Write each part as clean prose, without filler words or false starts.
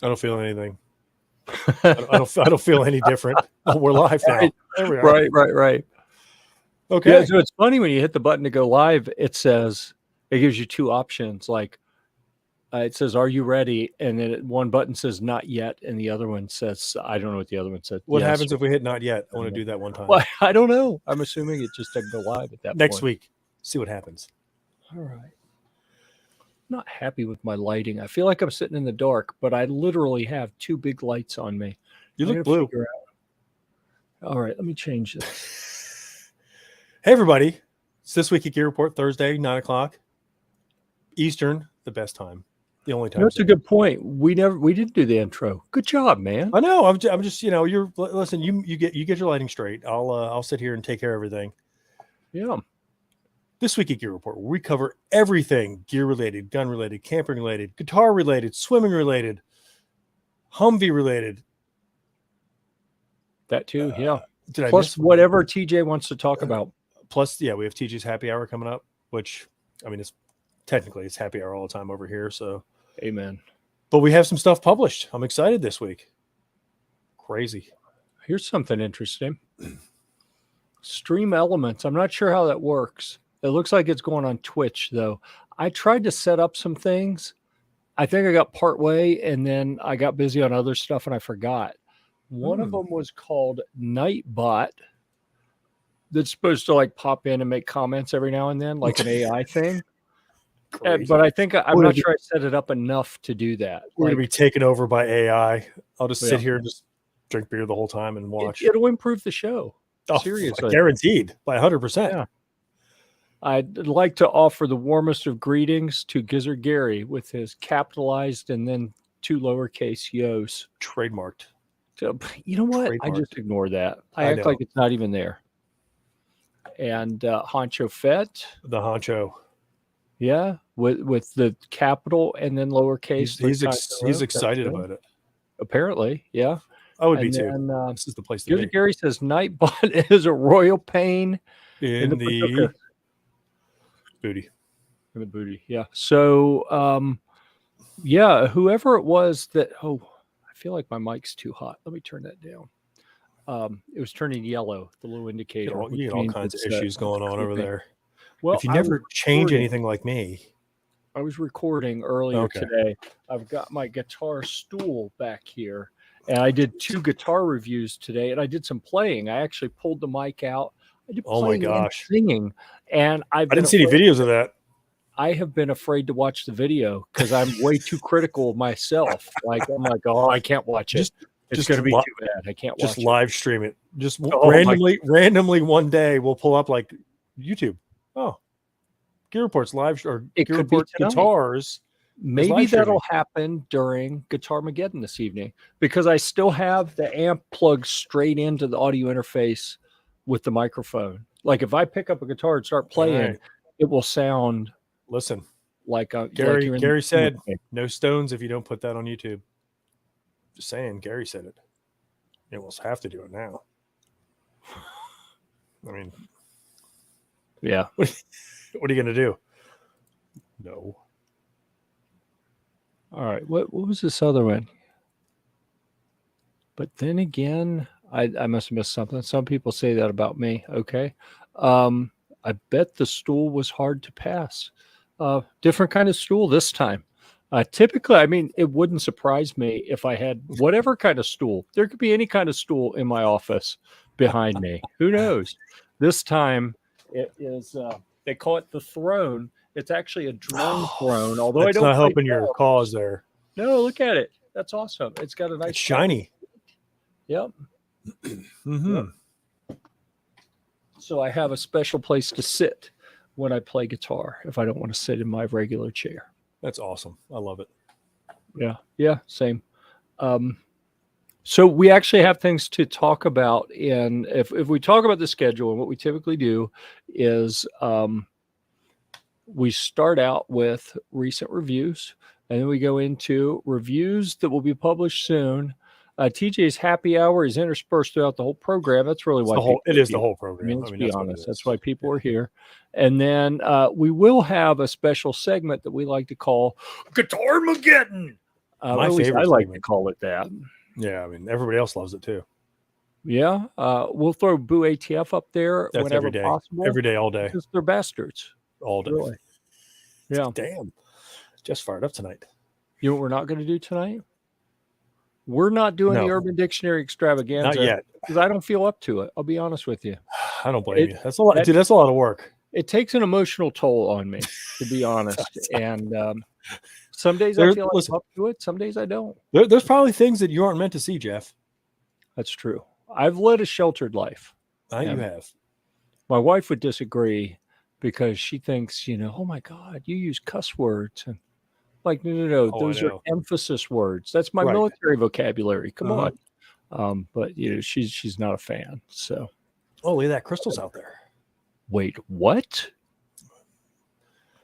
I don't feel anything. I don't feel any different. Oh, we're live now. Right. There we are. Right. Okay. Yeah, so it's funny when you hit the button to go live, it gives you two options. Like it says, "Are you ready?" And then one button says, "Not yet," and the other one says, "I don't know what the other one said." What Yes. happens if we hit not yet? I want to do that one time. Well, I don't know. I'm assuming it just doesn't go live at that Next point. week. See what happens. All right. Not happy with my lighting. I feel like I'm sitting in the dark, but I literally have two big lights on me. You look blue. All right, let me change this. Hey, everybody. It's This Week at Gear Report, Thursday, 9 o'clock Eastern, the best time. The only time. That's a good point. We didn't do the intro. Good job, man. I know. I'm just listen, you get your lighting straight. I'll sit here and take care of everything. Yeah. This Week at Gear Report, we cover everything gear related, gun related, camping related, guitar related, swimming related, Humvee related. That too, yeah. Plus whatever TJ wants to talk about. Plus, yeah, we have TJ's happy hour coming up, which, I mean, it's happy hour all the time over here. So, amen. But we have some stuff published. I'm excited this week. Crazy. Here's something interesting. Stream Elements. I'm not sure how that works. It looks like it's going on Twitch, though. I tried to set up some things. I think I got part way, and then I got busy on other stuff, and I forgot. One of them was called Nightbot. That's supposed to like pop in and make comments every now and then, like an AI thing. But I think I'm not sure I set it up enough to do that. We're going to be taken over by AI. I'll just sit here and just drink beer the whole time and watch. It'll improve the show. Seriously. Guaranteed by 100%. Yeah. I'd like to offer the warmest of greetings to Gizzard Gary with his capitalized and then two lowercase yo's. Trademarked. So, you know what? I just ignore that. I act like it's not even there. And Honcho Fett. The Honcho. Yeah, with the capital and then lowercase. He's excited about it. Apparently, yeah. I would be too. This is the place to be. Gary says Nightbot is a royal pain in the booty. In the booty, yeah. So, yeah, whoever it was that. Oh, I feel like my mic's too hot. Let me turn that down. It was turning yellow, the little indicator. You get all kinds of issues going on over there. Well, if you never change anything like me. I was recording earlier today. I've got my guitar stool back here, and I did 2 guitar reviews today, and I did some playing. I actually pulled the mic out. I did playing and singing, and I didn't see any videos of that. I have been afraid to watch the video because I'm way too critical of myself. Like I'm like, oh, I can't watch it. It's going to be too bad. I can't watch it. Just live stream it. Just randomly one day we'll pull up like YouTube. Oh, Gear Report's live or Gear Report guitars. Maybe that'll happen during Guitar-mageddon this evening because I still have the amp plugged straight into the audio interface with the microphone. Like if I pick up a guitar and start playing, it will sound. Listen, like Gary said, no stones if you don't put that on YouTube. Just saying, Gary said it. You will have to do it now. I mean, yeah. What are you going to do? No. All right. What was this other one? But then again, I must have missed something. Some people say that about me. Okay. I bet the stool was hard to pass. Different kind of stool this time. Typically, I mean, it wouldn't surprise me if I had whatever kind of stool. There could be any kind of stool in my office behind me. Who knows? This time it is, they call it the throne. It's actually a drone throne, although I don't. It's not helping your cause there. No, look at it. That's awesome. It's got a nice. It's shiny. Yep. Mm-hmm. Yep. So I have a special place to sit when I play guitar if I don't want to sit in my regular chair. That's awesome. I love it. Yeah, same. So we actually have things to talk about. And if we talk about the schedule, and what we typically do is we start out with recent reviews, and then we go into reviews that will be published soon. TJ's happy hour is interspersed throughout the whole program. That's really why it is the whole program. I mean, let's be honest. That's why people are here. And then we will have a special segment that we like to call Guitar-mageddon. My At least favorite I like to segment. call it that. Yeah, I mean, everybody else loves it too. Yeah, we'll throw Boo ATF up there That's whenever every day. possible. Every day, all day. Because they're bastards. All day. Really. Yeah. Damn. Just fired up tonight. You know what we're not going to do tonight? We're not doing the Urban Dictionary extravaganza. Not yet. Because I don't feel up to it. I'll be honest with you. I don't blame you. That's a lot. Dude, that's a lot of work. It takes an emotional toll on me, to be honest. And some days I feel like I'm up to it. Some days I don't. There's probably things that you aren't meant to see, Jeff. That's true. I've led a sheltered life. You have. My wife would disagree because she thinks, oh my God, you use cuss words. And like, no. Those are emphasis words. That's my military vocabulary. Come on. But she's not a fan. So. Oh, look at that. Crystal's out there. Wait, what?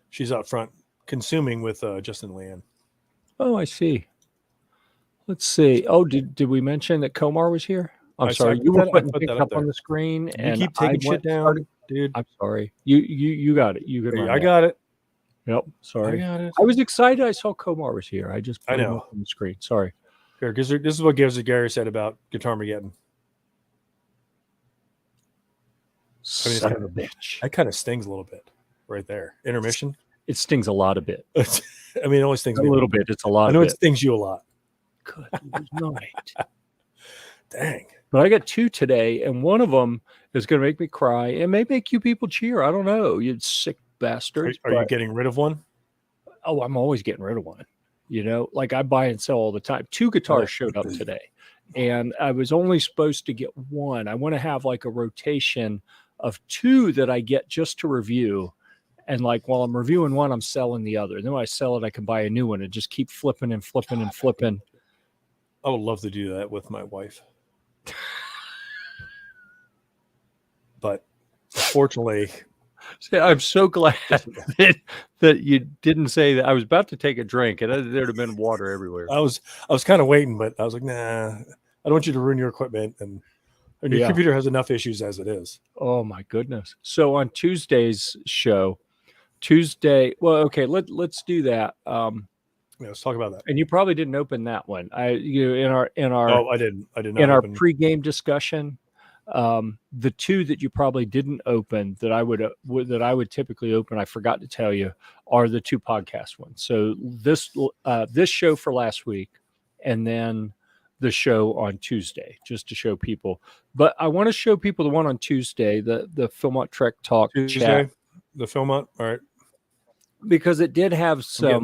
She's out front consuming with Justin and Leanne. Oh, I see. Let's see. Oh, did we mention that Komar was here? I'm sorry. You were putting things up on the screen, and you keep taking shit down, dude. I'm sorry. You got it. You could. I got it. Yep. Sorry. I got it. I was excited. I saw Komar was here. I just put him up on the screen. Sorry. Here, because this is what Gary said about Guitar Armageddon. Son of a bitch. That kind of stings a little bit right there. Intermission. It stings a lot of bit. I mean, it only stings a little bit. It's a lot. I know it stings you a lot. Good night. Dang. But I got 2 today, and one of them is going to make me cry. It may make you people cheer. I don't know. You sick bastards. Are you getting rid of one? Oh, I'm always getting rid of one. Like I buy and sell all the time. 2 guitars showed up today, and I was only supposed to get one. I want to have like a rotation of 2 that I get just to review. And like while I'm reviewing one, I'm selling the other. And then when I sell it, I can buy a new one and just keep flipping and flipping and flipping. I would love to do that with my wife. But fortunately, I'm so glad that you didn't say that. I was about to take a drink and there'd have been water everywhere. I was kind of waiting, but I was like, nah, I don't want you to ruin your equipment. And your computer has enough issues as it is. Oh my goodness. So on Tuesday's show, let's do that. Let's talk about that. And you probably didn't open that one. I didn't. I did not. In our pregame discussion, the 2 that you probably didn't open that I would typically open, I forgot to tell you, are the 2 podcast ones. So this show for last week, and then the show on Tuesday, just to show people. But I want to show people the one on Tuesday, the Philmont Trek Talk Tuesday, chat. The Philmont, all right, because it did have some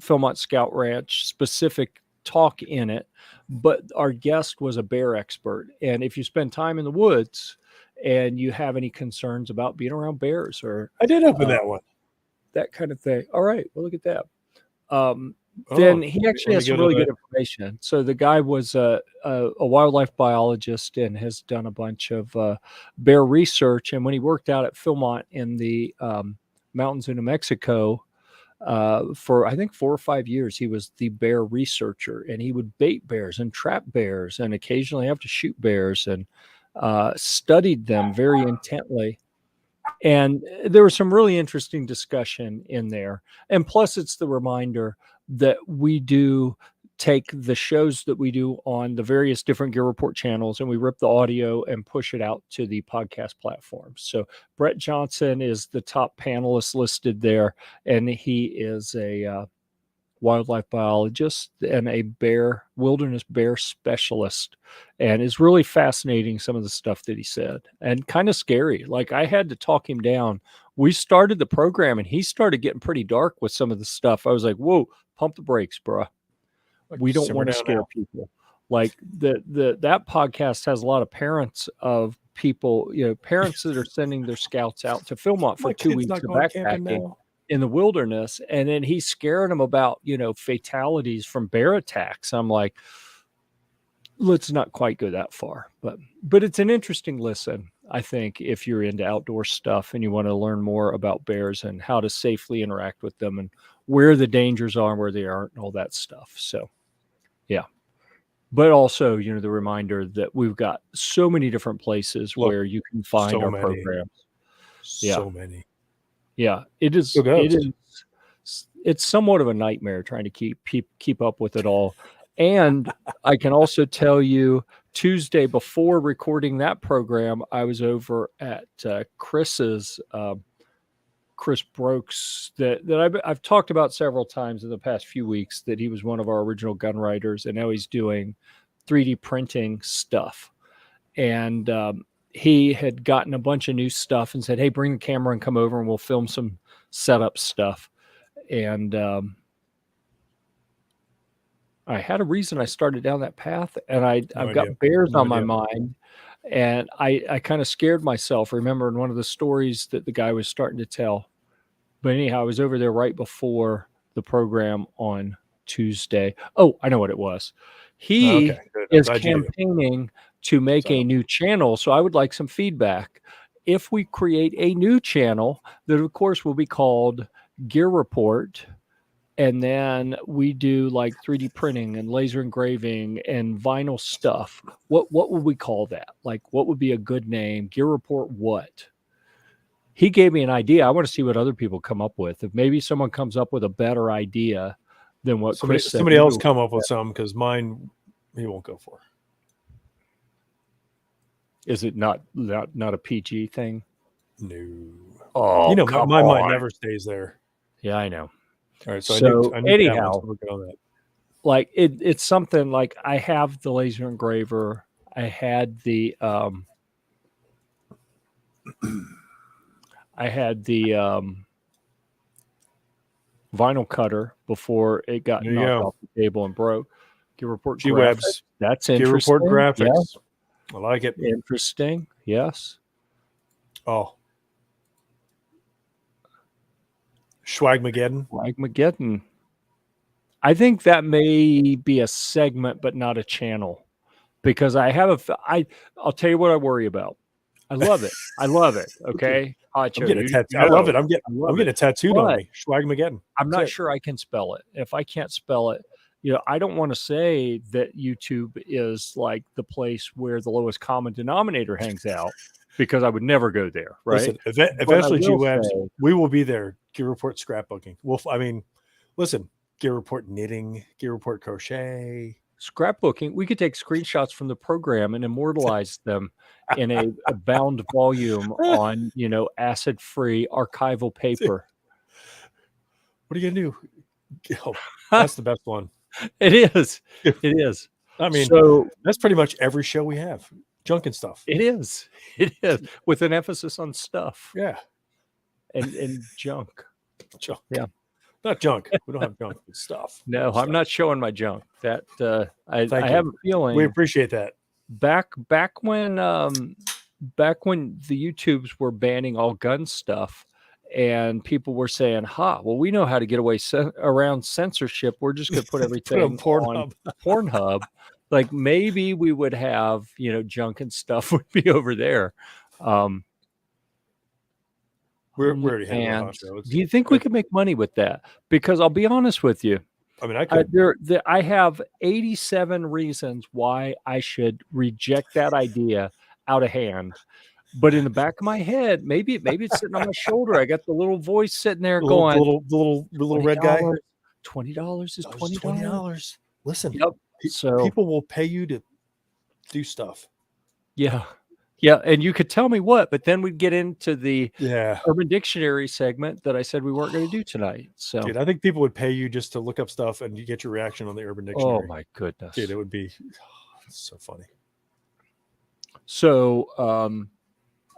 Philmont Scout Ranch specific talk in it, but our guest was a bear expert. And if you spend time in the woods and you have any concerns about being around bears, or I did open that one, that kind of thing. All right, well, look at that. Then he actually has some really good information. So the guy was a wildlife biologist and has done a bunch of bear research. And when he worked out at Philmont in the mountains in New Mexico for, I think, 4 or 5 years, he was the bear researcher. And he would bait bears and trap bears and occasionally have to shoot bears, and studied them very intently. And there was some really interesting discussion in there. And plus, it's the reminder that we do take the shows that we do on the various different Gear Report channels, and we rip the audio and push it out to the podcast platforms. So Brett Johnson is the top panelist listed there, and he is a wildlife biologist and a wilderness bear specialist, and is really fascinating, some of the stuff that he said, and kind of scary. Like, I had to talk him down. We started the program and he started getting pretty dark with some of the stuff. I was like, whoa, pump the brakes, bro. We don't want to scare people. Like that podcast has a lot of parents of people, parents that are sending their scouts out to Philmont for 2 weeks of backpacking in the wilderness, and then he's scaring them about fatalities from bear attacks. I'm like, let's not quite go that far, but it's an interesting listen, I think, if you're into outdoor stuff and you want to learn more about bears and how to safely interact with them and where the dangers are and where they aren't and all that stuff. So yeah, but also the reminder that we've got so many different places where you can find our programs. So many. Yeah, it is it's somewhat of a nightmare trying to keep up with it all. And I can also tell you, Tuesday before recording that program, I was over at Chris's. Chris Brooks that I've talked about several times in the past few weeks, that he was one of our original gun writers, and now he's doing 3D printing stuff. And he had gotten a bunch of new stuff and said, "Hey, bring the camera and come over and we'll film some setup stuff." And I had a reason I started down that path, and I've got bears on my mind. And I kind of scared myself, remembering one of the stories that the guy was starting to tell. But anyhow, I was over there right before the program on Tuesday. Oh, I know what it was. He is campaigning to make a new channel, so I would like some feedback. If we create a new channel that, of course, will be called Gear Report, and then we do like 3D printing and laser engraving and vinyl stuff, what would we call that? Like, what would be a good name? Gear Report what? He gave me an idea. I want to see what other people come up with. If maybe someone comes up with a better idea than what Chris said. Somebody else come up with some, because mine he won't go for. Is it not a PG thing? No. Oh, my mind never stays there. Yeah, I know. All right, so I need anyhow, to work on that. Like it's something like, I have the laser engraver. I had the vinyl cutter before it got knocked off the table and broke. Gear Report graphics. That's interesting. Gear Report graphics. Yeah. I like it. Interesting. Yes. Oh. Swagmageddon. I think that may be a segment, but not a channel, because I'll tell you what I worry about. I love it. Okay. I'm getting a tattoo. I love it. I'm getting a tattooed on me. Swagmageddon. I'm not sure I can spell it. If I can't spell it, I don't want to say that YouTube is like the place where the lowest common denominator hangs out, because I would never go there. Right. Listen, eventually, we will be there. Gear Report scrapbooking. Listen, Gear Report knitting, Gear Report crochet. Scrapbooking. We could take screenshots from the program and immortalize them in a bound volume on, acid-free archival paper. What are you gonna do? Oh, that's the best one. It is. It is. I mean, so that's pretty much every show we have. Junk and stuff. It is, with an emphasis on stuff. Yeah. And junk. Yeah. Not junk. We don't have junk. It's stuff. No, I'm not showing my junk. That I have a feeling. We appreciate that. Back when the YouTubes were banning all gun stuff, and people were saying, well, we know how to get away around censorship. We're just going to put everything on Pornhub. Like, maybe we would have, junk and stuff would be over there. We're already having do you think we could make money with that? Because I'll be honest with you. I mean, I could. I have 87 reasons why I should reject that idea out of hand. But in the back of my head, maybe it's sitting on my shoulder. I got the little voice sitting there going, the little red guy. $20 is $20. Listen, yep. So people will pay you to do stuff. Yeah. Yeah. And you could tell me what, but then we'd get into the Yeah. Urban Dictionary segment that I said we weren't going to do tonight. So, dude, I think people would pay you just to look up stuff and you get your reaction on the Urban Dictionary. Oh my goodness. Dude, it would be so funny. So,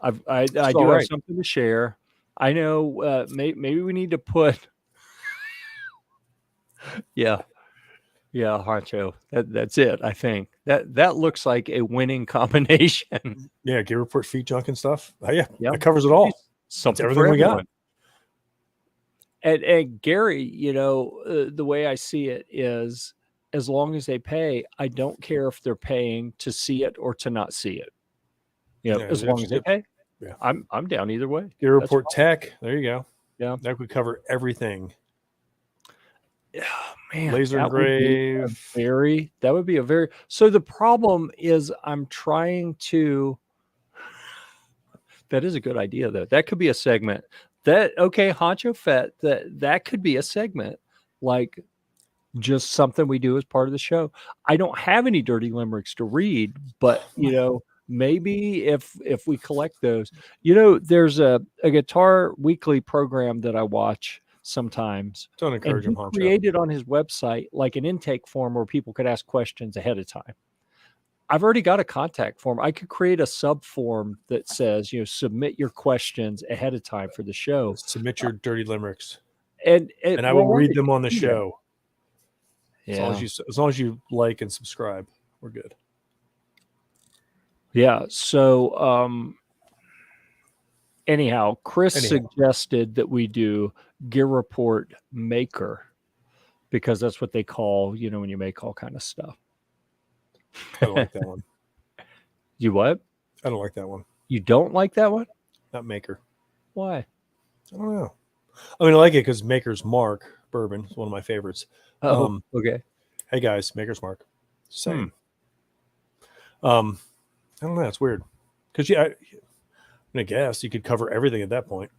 I do have something to share. I know, maybe we need to put, yeah, Honcho. That's it. I think that looks like a winning combination. Yeah, Gear Report feet junk and stuff. Oh, yeah, yep. That covers it all. Something everything we got. And Gary, the way I see it is, as long as they pay, I don't care if they're paying to see it or to not see it. As long as they pay. Yeah. I'm down either way. Gear Report Tech. There you go. Yeah. That would cover everything. Yeah, man. Laser engrave. That would be a very. So the problem is, I'm trying to. That is a good idea, though. That could be a segment. Okay, Honcho Fett, that could be a segment, like just something we do as part of the show. I don't have any dirty limericks to read, but maybe if we collect those, there's a Guitar Weekly program that I watch sometimes, Don't and encourage he him, Honcho. created on his website like an intake form where people could ask questions ahead of time. I've already got a contact form. I could create a sub form that says, submit your questions ahead of time for the show. Submit your dirty limericks, and I will read them on the show. Yeah. As long as you like and subscribe, we're good. Yeah. So, anyhow, Chris suggested that we do Gear Report Maker, because that's what they call, when you make all kind of stuff. I don't like that one. You what? I don't like that one. You don't like that one? Not Maker. Why? I don't know. I mean, I like it because Maker's Mark bourbon is one of my favorites. Oh, okay. Hey guys, Maker's Mark. Same. I don't know. It's weird because I guess you could cover everything at that point.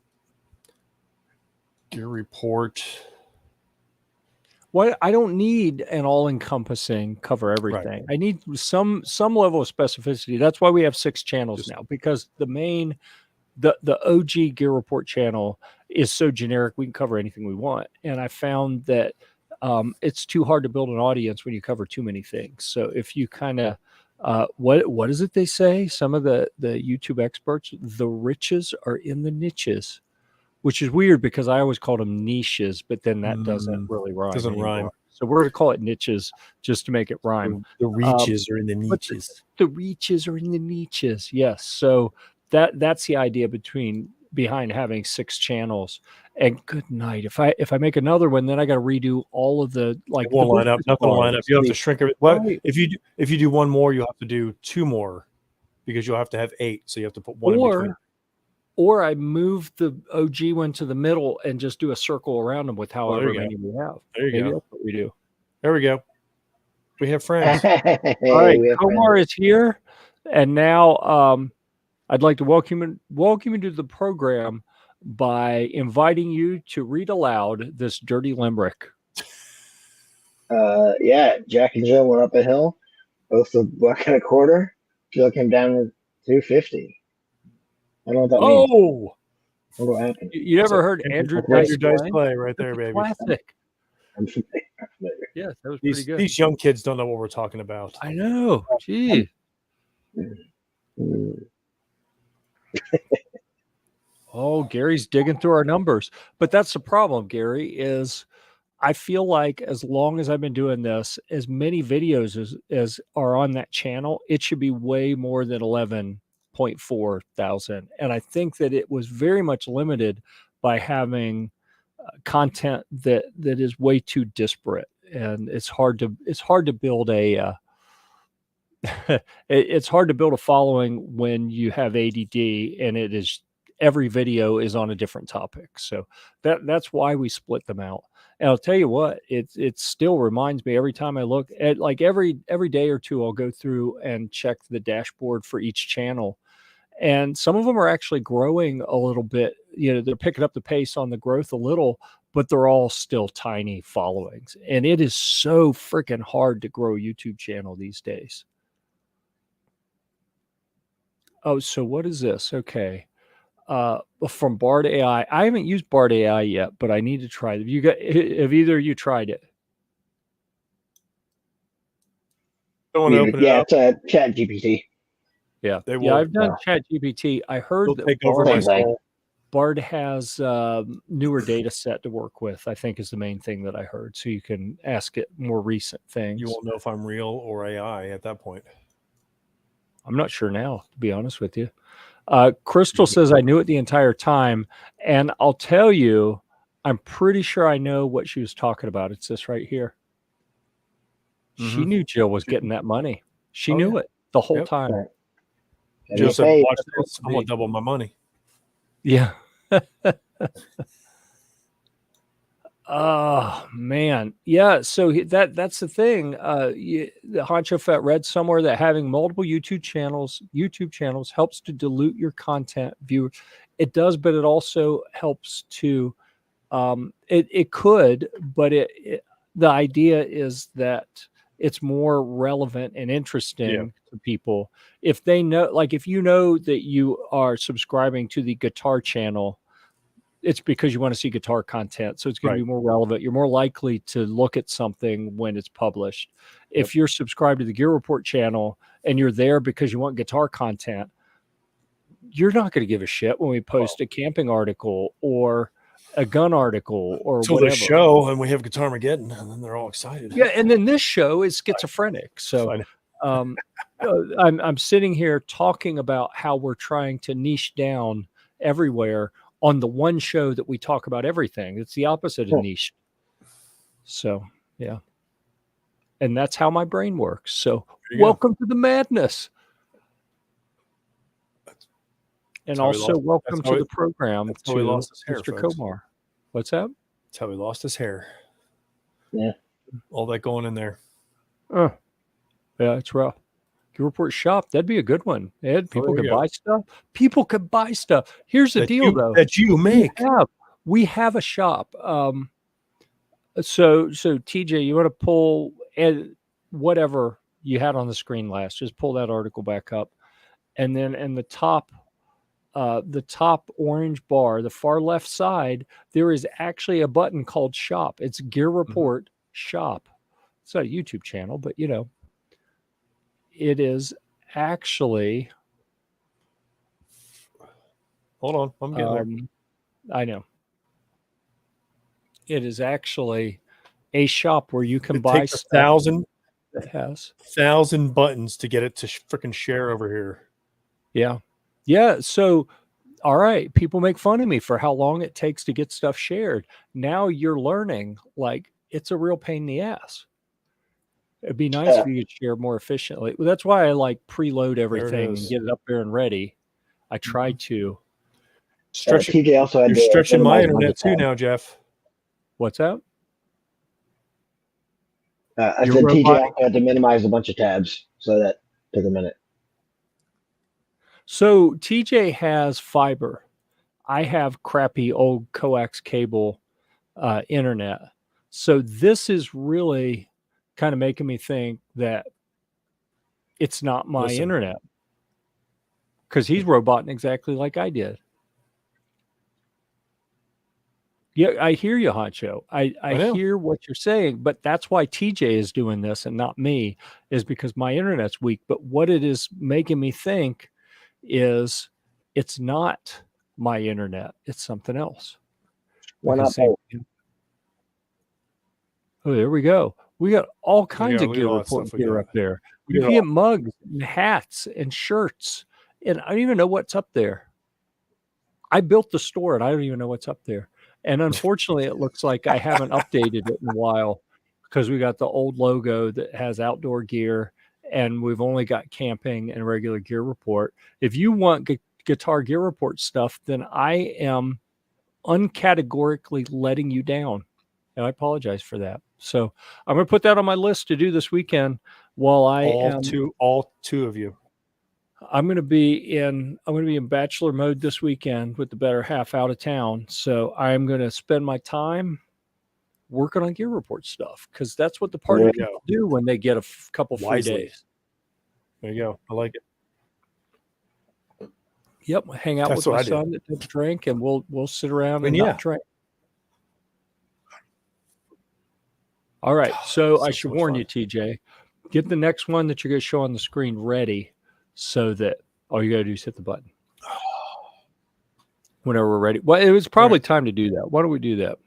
Gear Report. Well, I don't need an all-encompassing cover everything. Right. I need some level of specificity. That's why we have 6 channels now, because the OG Gear Report channel is so generic. We can cover anything we want. And I found that it's too hard to build an audience when you cover too many things. So if you kind of what is it they say? Some of the YouTube experts, the riches are in the niches, which is weird because I always called them niches, but then that doesn't really rhyme. Doesn't rhyme. So we're going to call it niches just to make it rhyme. The reaches are in the niches. The reaches are in the niches. Yes. So that's the idea behind having 6 channels. And good night. If I make another one, then I got to redo all of the It won't line up. Nothing will line up. You have to shrink it. Well, right. If you do one more, you'll have to do 2 more because you'll have to have 8. So you have to put one in between. Or I move the OG one to the middle and just do a circle around them with however many we have. There you go. That's what we do. There we go. We have friends. All right, Omar is here, and now I'd like to welcome you to the program by inviting you to read aloud this dirty limerick. Yeah, Jack and Jill went up a hill, both a $1.25. Jill came down with $2.50. I don't know what that means. Oh, what happened? You never heard Andrew Dice Play right there, baby. Classic. I'm familiar. Yes, that was pretty good. These young kids don't know what we're talking about. I know. Gee. Oh, Gary's digging through our numbers. But that's the problem, Gary, is I feel like as long as I've been doing this, as many videos as are on that channel, it should be way more than 11.4 thousand. And I think that it was very much limited by having content that is way too disparate. And it's hard to build it's hard to build a following when you have ADD and it is every video is on a different topic. So that's why we split them out. And I'll tell you what, it still reminds me every time I look at, like, every day or two, I'll go through and check the dashboard for each channel. And some of them are actually growing a little bit. They're picking up the pace on the growth a little, but they're all still tiny followings. And it is so freaking hard to grow a YouTube channel these days. Oh, so what is this? Okay. From Bard AI. I haven't used Bard AI yet, but I need to try it. Have either of you tried it? Yeah, it's Chat GPT. Yeah, I've done Chat GPT. I heard that Bard has newer data set to work with, I think, is the main thing that I heard. So you can ask it more recent things. You won't know if I'm real or AI at that point. I'm not sure now, to be honest with you. Crystal says, I knew it the entire time. And I'll tell you, I'm pretty sure I know what she was talking about. It's this right here. Mm-hmm. She knew Jill was getting that money. She knew it the whole time. Right. Jill said, watch this. I'm going to double my money. Yeah. Oh, man. Yeah. So that's the thing. The Honcho Fett read somewhere that having multiple YouTube channels helps to dilute your content view. It does, but it also helps to. It could, but the idea is that it's more relevant and interesting to people if they know, like if you know that you are subscribing to the guitar channel, it's because you want to see guitar content. So it's going to be more relevant. You're more likely to look at something when it's published. If you're subscribed to the Gear Report channel and you're there because you want guitar content, you're not going to give a shit when we post a camping article or a gun article or whatever. The show and we have Guitar Armageddon and then they're all excited. Yeah. And then this show is schizophrenic. So I'm sitting here talking about how we're trying to niche down everywhere on the one show that we talk about everything. It's the opposite of niche. So, yeah. And that's how my brain works. So welcome to the madness. And also welcome to the program to Mr. Komar. What's that? That's how he lost his hair. Yeah. All that going in there. Yeah, it's rough. Gear Report shop. That'd be a good one. Ed, people could buy stuff. People could buy stuff. Here's the deal, though. That you make. We have a shop. So TJ, you want to pull whatever you had on the screen last. Just pull that article back up. And then in the top orange bar, the far left side, there is actually a button called shop. It's Gear Report shop. It's not a YouTube channel, but it is actually. Hold on, I'm getting there. I know. It is actually a shop where you can buy stuff. 1,000. It has 1,000 buttons to get it to freaking share over here. Yeah. Yeah. So, all right. People make fun of me for how long it takes to get stuff shared. Now you're learning, like, it's a real pain in the ass. It'd be nice if you could share more efficiently. Well, that's why I like preload everything and get it up there and ready. I try to. TJ also had you're stretching my internet too now, Jeff. What's that? I said TJ had to minimize a bunch of tabs, so that took a minute. So TJ has fiber. I have crappy old coax cable internet. So this is really kind of making me think that it's not my internet, because he's roboting exactly like I did. Yeah, I hear you, Honcho. I hear what you're saying, but that's why TJ is doing this and not me, is because my internet's weak. But what it is making me think is it's not my internet. It's something else. Why not? Oh, there we go. We got all kinds of Gear Report gear up there. You can get mugs and hats and shirts. And I don't even know what's up there. I built the store and I don't even know what's up there. And unfortunately, it looks like I haven't updated it in a while, because we got the old logo that has outdoor gear and we've only got camping and regular Gear Report. If you want Guitar Gear Report stuff, then I am uncategorically letting you down. And I apologize for that. So I'm going to put that on my list to do this weekend while all two of you. I'm going to be in bachelor mode this weekend with the better half out of town. So I'm going to spend my time working on Gear Report stuff, because that's what the party people do when they get a couple free days. There you go. I like it. Yep. Hang out with my son that doesn't drink, and we'll sit around and not drink. All right. So I should warn you, TJ, get the next one that you're going to show on the screen ready, so that all you got to do is hit the button whenever we're ready. Well, it was probably time to do that. Why don't we do that?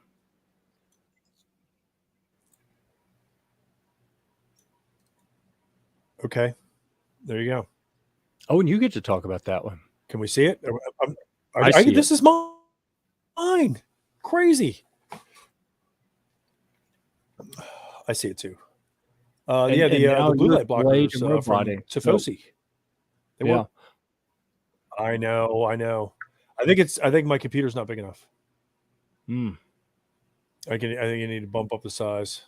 Okay. There you go. Oh, and you get to talk about that one. Can we see it? This is mine. Crazy. I see it too. The blue light blockers from Tifosi. Yeah. I know. I think my computer's not big enough. I think you need to bump up the size.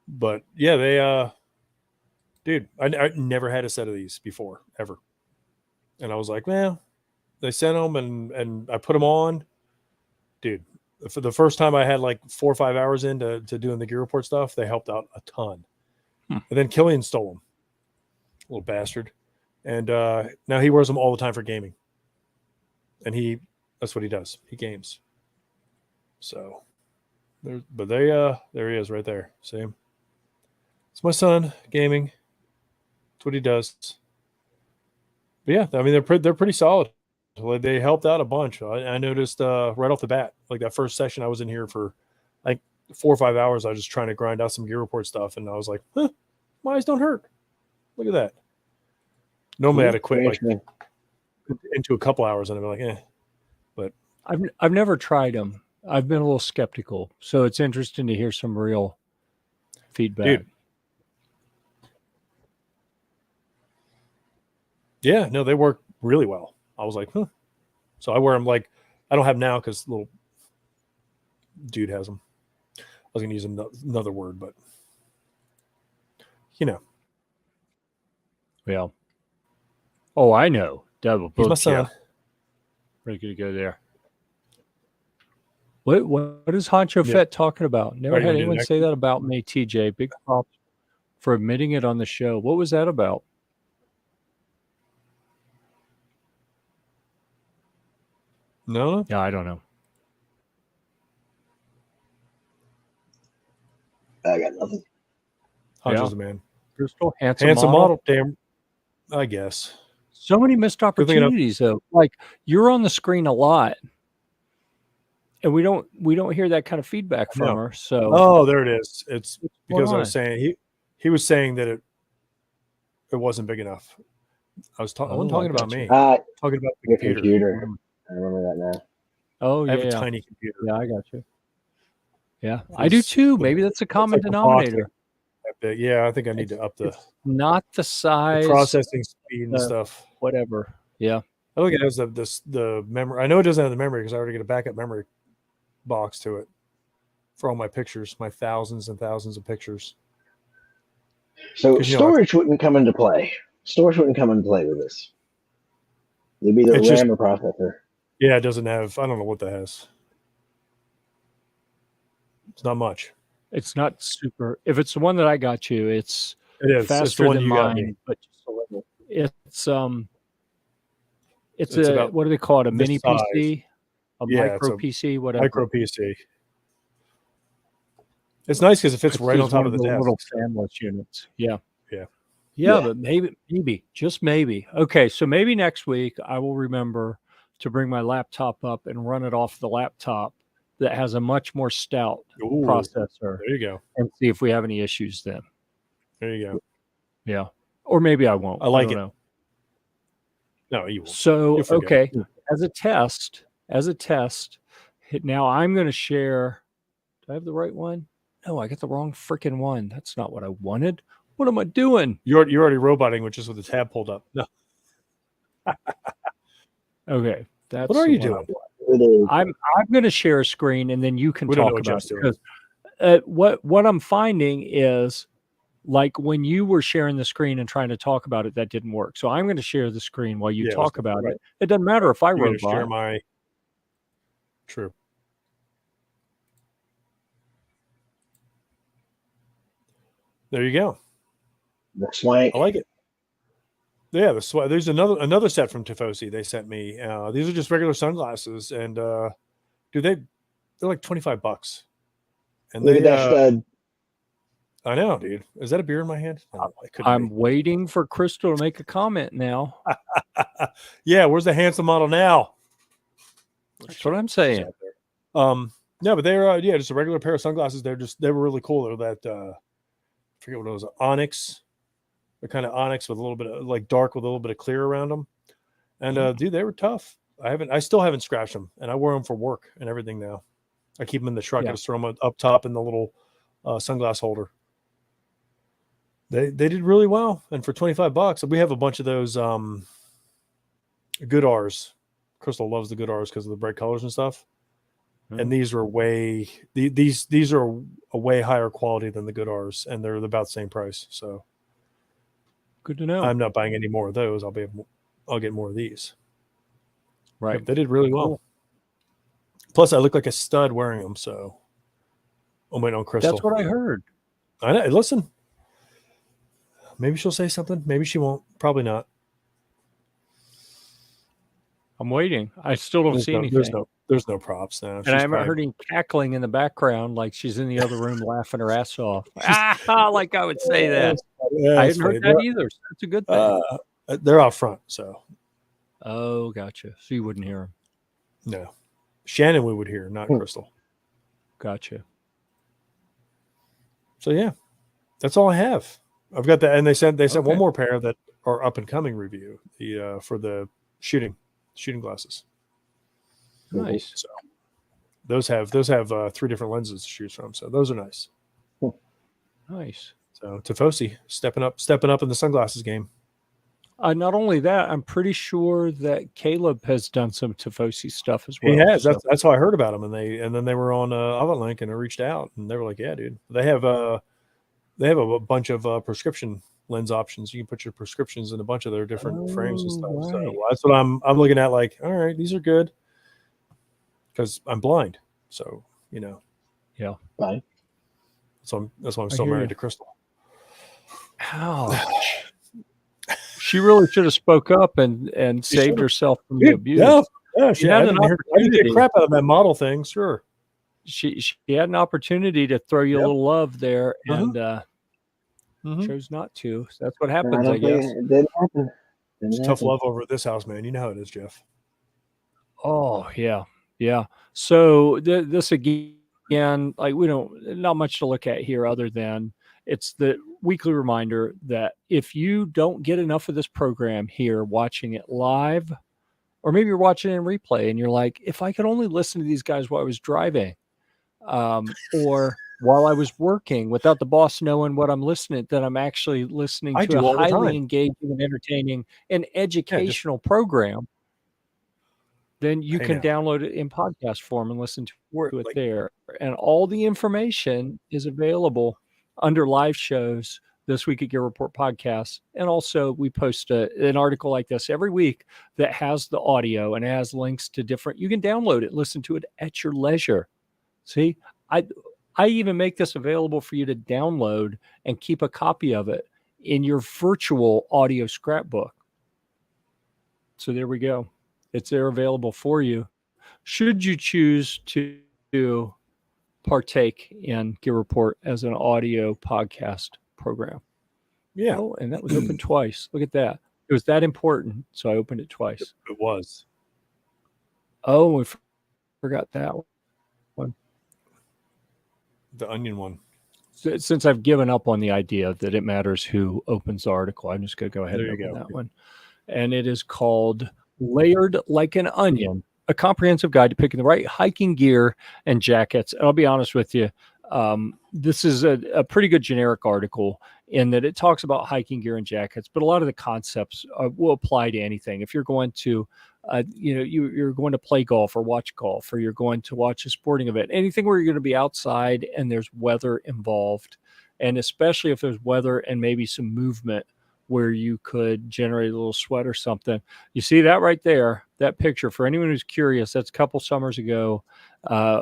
But yeah, they dude, I never had a set of these before, ever. And I was like, well, They sent them, and I put them on. Dude, for the first time I had like 4 or 5 hours into doing the gear report stuff, they helped out a ton. And then Killian stole them, little bastard. And now he wears them all the time for gaming. And that's what he does. He games. So, there he is right there. See him? It's my son gaming. That's what he does. But yeah, I mean they're pretty solid. They helped out a bunch. I noticed right off the bat, like that first session I was in here for like 4 or 5 hours. I was just trying to grind out some gear report stuff, and I was like, huh, my eyes don't hurt. Look at that. Normally I'd have quit like into a couple hours, and I'd be like, eh. But I've never tried them. I've been a little skeptical, so it's interesting to hear some real feedback. Dude. Yeah, no, they work really well. I was like, huh. So I wear them like, I don't have now because little dude has them. I was going to use another word, but you know. Well, oh, I know. Devil. He's my son. We're going to go there. What is Honcho Fett talking about? Never had anyone say that about me, TJ. Big props for admitting it on the show. What was that about? No. Yeah, I don't know. I got nothing. Honcho's a man. Crystal, handsome model. Damn. I guess. So many missed opportunities, though. Like, you're on the screen a lot, and we don't hear that kind of feedback from her. So, there it is. It's because I was saying he was saying that it wasn't big enough. I wasn't talking about me. Talking about the computer. I remember that now. Oh, yeah. I have a tiny computer. Yeah, I got you. Yeah, I do too. Maybe that's a common denominator. Yeah, I think I need to up the not the size, the processing speed and stuff. Whatever. Yeah. I think it has the memory. I know it doesn't have the memory because I already get a backup memory box to it for all my pictures, my thousands and thousands of pictures. So storage wouldn't come into play. Storage wouldn't come into play with this. It'd be the RAM or processor. Yeah, it doesn't have. I don't know what that has. It's not much. It's not super. If it's the one that I got you, it is faster than mine, but just a little. It's a what do they call it? A mini size. PC, micro PC, whatever. Micro PC. It's nice because it fits right on top of the desk. Little sandwich units. Yeah. But maybe, just maybe. Okay, so maybe next week I will remember to bring my laptop up and run it off the laptop that has a much more stout processor. There you go. And see if we have any issues then. There you go. Yeah. Or maybe I won't. I don't it. Know. No, you won't. So, okay. As a test, now I'm going to share. Do I have the right one? No, I got the wrong freaking one. That's not what I wanted. What am I doing? You're already roboting, which is with the tab pulled up. No. Okay. That's what are you doing? I'm going to share a screen and then you can talk about it. Because what I'm finding is, like when you were sharing the screen and trying to talk about it, that didn't work. So I'm going to share the screen while you talk about it. It doesn't matter if I robot. Share my. True. There you go. The swank. I like it. Yeah, there's another set from Tifosi they sent me. These are just regular sunglasses, and dude, they're like $25. And look at that stud. I know, dude. Is that a beer in my hand? No, I'm waiting for Crystal to make a comment now. Yeah, where's the handsome model now? That's what I'm saying. No, but they're just a regular pair of sunglasses. They were really cool. They're that I forget what it was, onyx. They're kind of onyx with a little bit of like dark with a little bit of clear around them. And dude, they were tough. I still haven't scratched them, and I wear them for work and everything now. I keep them in the truck. I just throw them up top in the little sunglass holder. They did really well, and for $25, we have a bunch of those good R's. Crystal loves the good R's because of the bright colors and stuff. And these are these are a way higher quality than the good R's, and they're about the same price. So good to know. I'm not buying any more of those. I'll get more of these. Right. Yep, they did really well. Cool. Plus, I look like a stud wearing them. So, I'm waiting on Crystal. That's what I heard. I know. Listen, maybe she'll say something. Maybe she won't. Probably not. I'm waiting. I still don't see anything. There's no props now. And I haven't heard any cackling in the background like she's in the other room laughing her ass off. Like I would say that. I hadn't heard that either. So that's a good thing. They're out front, so. Oh, gotcha. So you wouldn't hear them. No. Shannon we would hear, not Crystal. Gotcha. So yeah, that's all I have. I've got that, and they sent one more pair that are up and coming review for the shooting glasses. Nice. So those have 3 different lenses to choose from. So those are nice. Nice. So Tifosi stepping up in the sunglasses game. Not only that, I'm pretty sure that Caleb has done some Tifosi stuff as well. He has. So. That's how I heard about him. And then they were on AvantLink and I reached out and they were like, "Yeah, dude, they have a bunch of prescription lens options. You can put your prescriptions in a bunch of their different frames and stuff." Right. So that's what I'm looking at. Like, all right, these are good because I'm blind. So yeah, right. So that's why I'm still married to Crystal. Ouch. She really should have spoke up and saved herself from the abuse. Yeah, she had an opportunity to get crap out of that model thing. Sure, she had an opportunity to throw you a little love there, and chose not to. So that's what happens, I guess. It didn't happen. It's tough love over at this house, man. You know how it is, Jeff. Oh yeah. So this again, like not much to look at here other than it's the weekly reminder that if you don't get enough of this program here, watching it live, or maybe you're watching it in replay and you're like, if I could only listen to these guys while I was driving, or while I was working without the boss knowing what I'm listening, that I'm actually listening to a highly engaging and entertaining and educational program, then you can download it in podcast form and listen to it there. And all the information is available under live shows this week at Gear Report Podcast. And also we post an article like this every week that has the audio and has links to different, you can download it, listen to it at your leisure. See, I even make this available for you to download and keep a copy of it in your virtual audio scrapbook. So there we go. It's there available for you. Should you choose to partake in Gear Report as an audio podcast program. Yeah. Oh, and that was open twice. Look at that. It was that important. So I opened it twice. It was. Oh, we forgot that one. The onion one. Since I've given up on the idea that it matters who opens the article, I'm just going to go ahead and open that one. And it is called Layered Like an Onion, a comprehensive guide to picking the right hiking gear and jackets. And I'll be honest with you, this is a pretty good generic article in that it talks about hiking gear and jackets, but a lot of the concepts will apply to anything. If you're going to, you're going to play golf or watch golf, or you're going to watch a sporting event, anything where you're going to be outside and there's weather involved, and especially if there's weather and maybe some movement where you could generate a little sweat or something. You see that right there, that picture. For anyone who's curious, that's a couple summers ago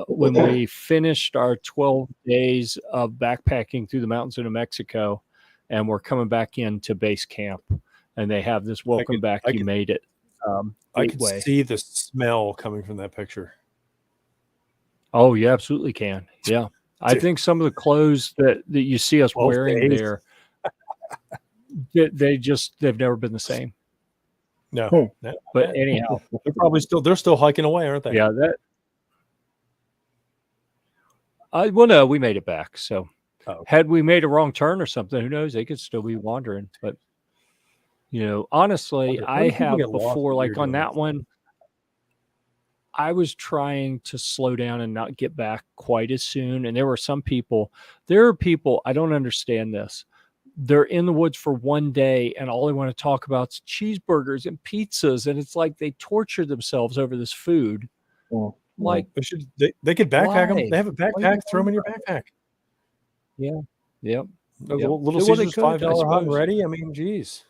when we finished our 12 days of backpacking through the mountains of New Mexico, and we're coming back into base camp. And they have this welcome back, you made it. I can see the smell coming from that picture. Oh, you absolutely can. Yeah. I think some of the clothes that you see us wearing there, they've never been the same. No. But anyhow, they're still hiking away, aren't they? Yeah. No, we made it back. So had we made a wrong turn or something, who knows? They could still be wandering. But honestly, I have before, like on that one, I was trying to slow down and not get back quite as soon. And there are people, I don't understand this. They're in the woods for one day and all they want to talk about is cheeseburgers and pizzas. And it's like they torture themselves over this food. Like they could backpack them. They have a backpack, throw them in your backpack. Yeah. Yep. Little Caesars $5 hot and ready. I mean, geez.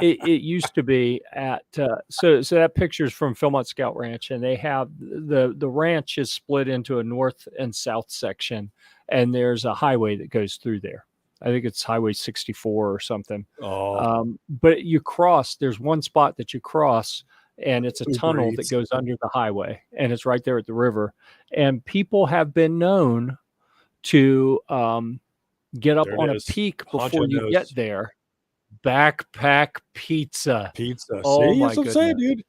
It used to be at so that picture's from Philmont Scout Ranch, and they have the ranch is split into a north and south section, and there's a highway that goes through there. I think it's Highway 64 or something. But you cross. There's one spot that you cross, and it's a tunnel that goes under the highway, and it's right there at the river. And people have been known to get up on a peak before you get there. Backpack pizza. Oh see, my goodness, dude!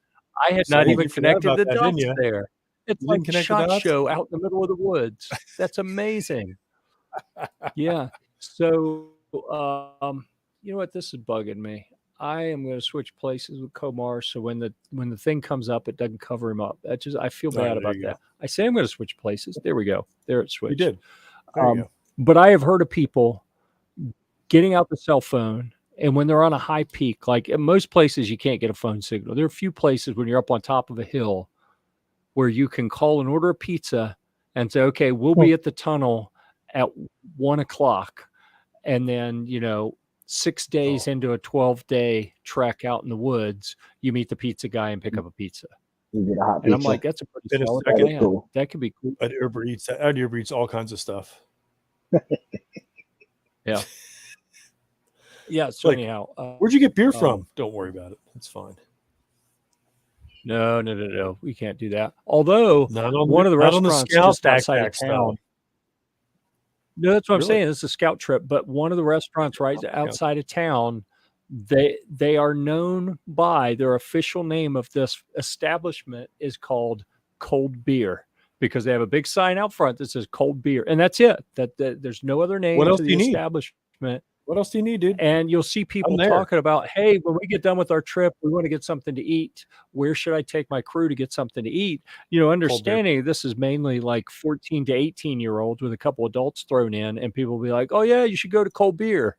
I had not even connected the dots there. It's like a SHOT Show out in the middle of the woods. That's amazing. Yeah. So, you know what? This is bugging me. I am going to switch places with Komar, so when the thing comes up, it doesn't cover him up. I feel bad about that. I say I'm going to switch places. There we go. There it switched. You did. There you go. But I have heard of people getting out the cell phone, and when they're on a high peak, like in most places, you can't get a phone signal. There are a few places when you're up on top of a hill where you can call and order a pizza and say, okay, we'll be at the tunnel at 1:00. And then, 6 days into a 12-day trek out in the woods, you meet the pizza guy and pick up a pizza. You get a hot and I'm like, that's a pretty solid plan. Cool. That could be cool. I'd Uber Eats all kinds of stuff. Yeah. Yeah. So anyhow, where'd you get beer from? Don't worry about it. It's fine. No. We can't do that. Although one of the restaurants just outside of town. No, that's what I'm saying. This is a scout trip, but one of the restaurants right outside of town, they are known by their official name of this establishment is called Cold Beer, because they have a big sign out front that says Cold Beer, and that's it. That there's no other name to the establishment. What else do you need, dude? And you'll see people talking about, hey, when we get done with our trip, we want to get something to eat. Where should I take my crew to get something to eat? Understanding this is mainly like 14 to 18-year-olds with a couple adults thrown in, and people will be like, oh, yeah, you should go to Cold Beer.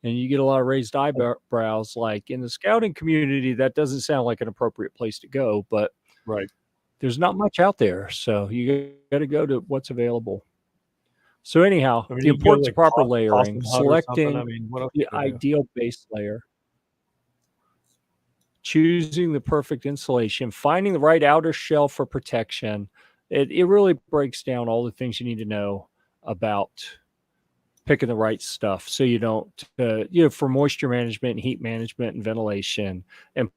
And you get a lot of raised eyebrows. Like in the scouting community, that doesn't sound like an appropriate place to go, but there's not much out there. So you got to go to what's available. So anyhow, the importance of proper layering, selecting the ideal base layer, choosing the perfect insulation, finding the right outer shell for protection. It really breaks down all the things you need to know about picking the right stuff, so you don't, for moisture management, heat management, and ventilation, and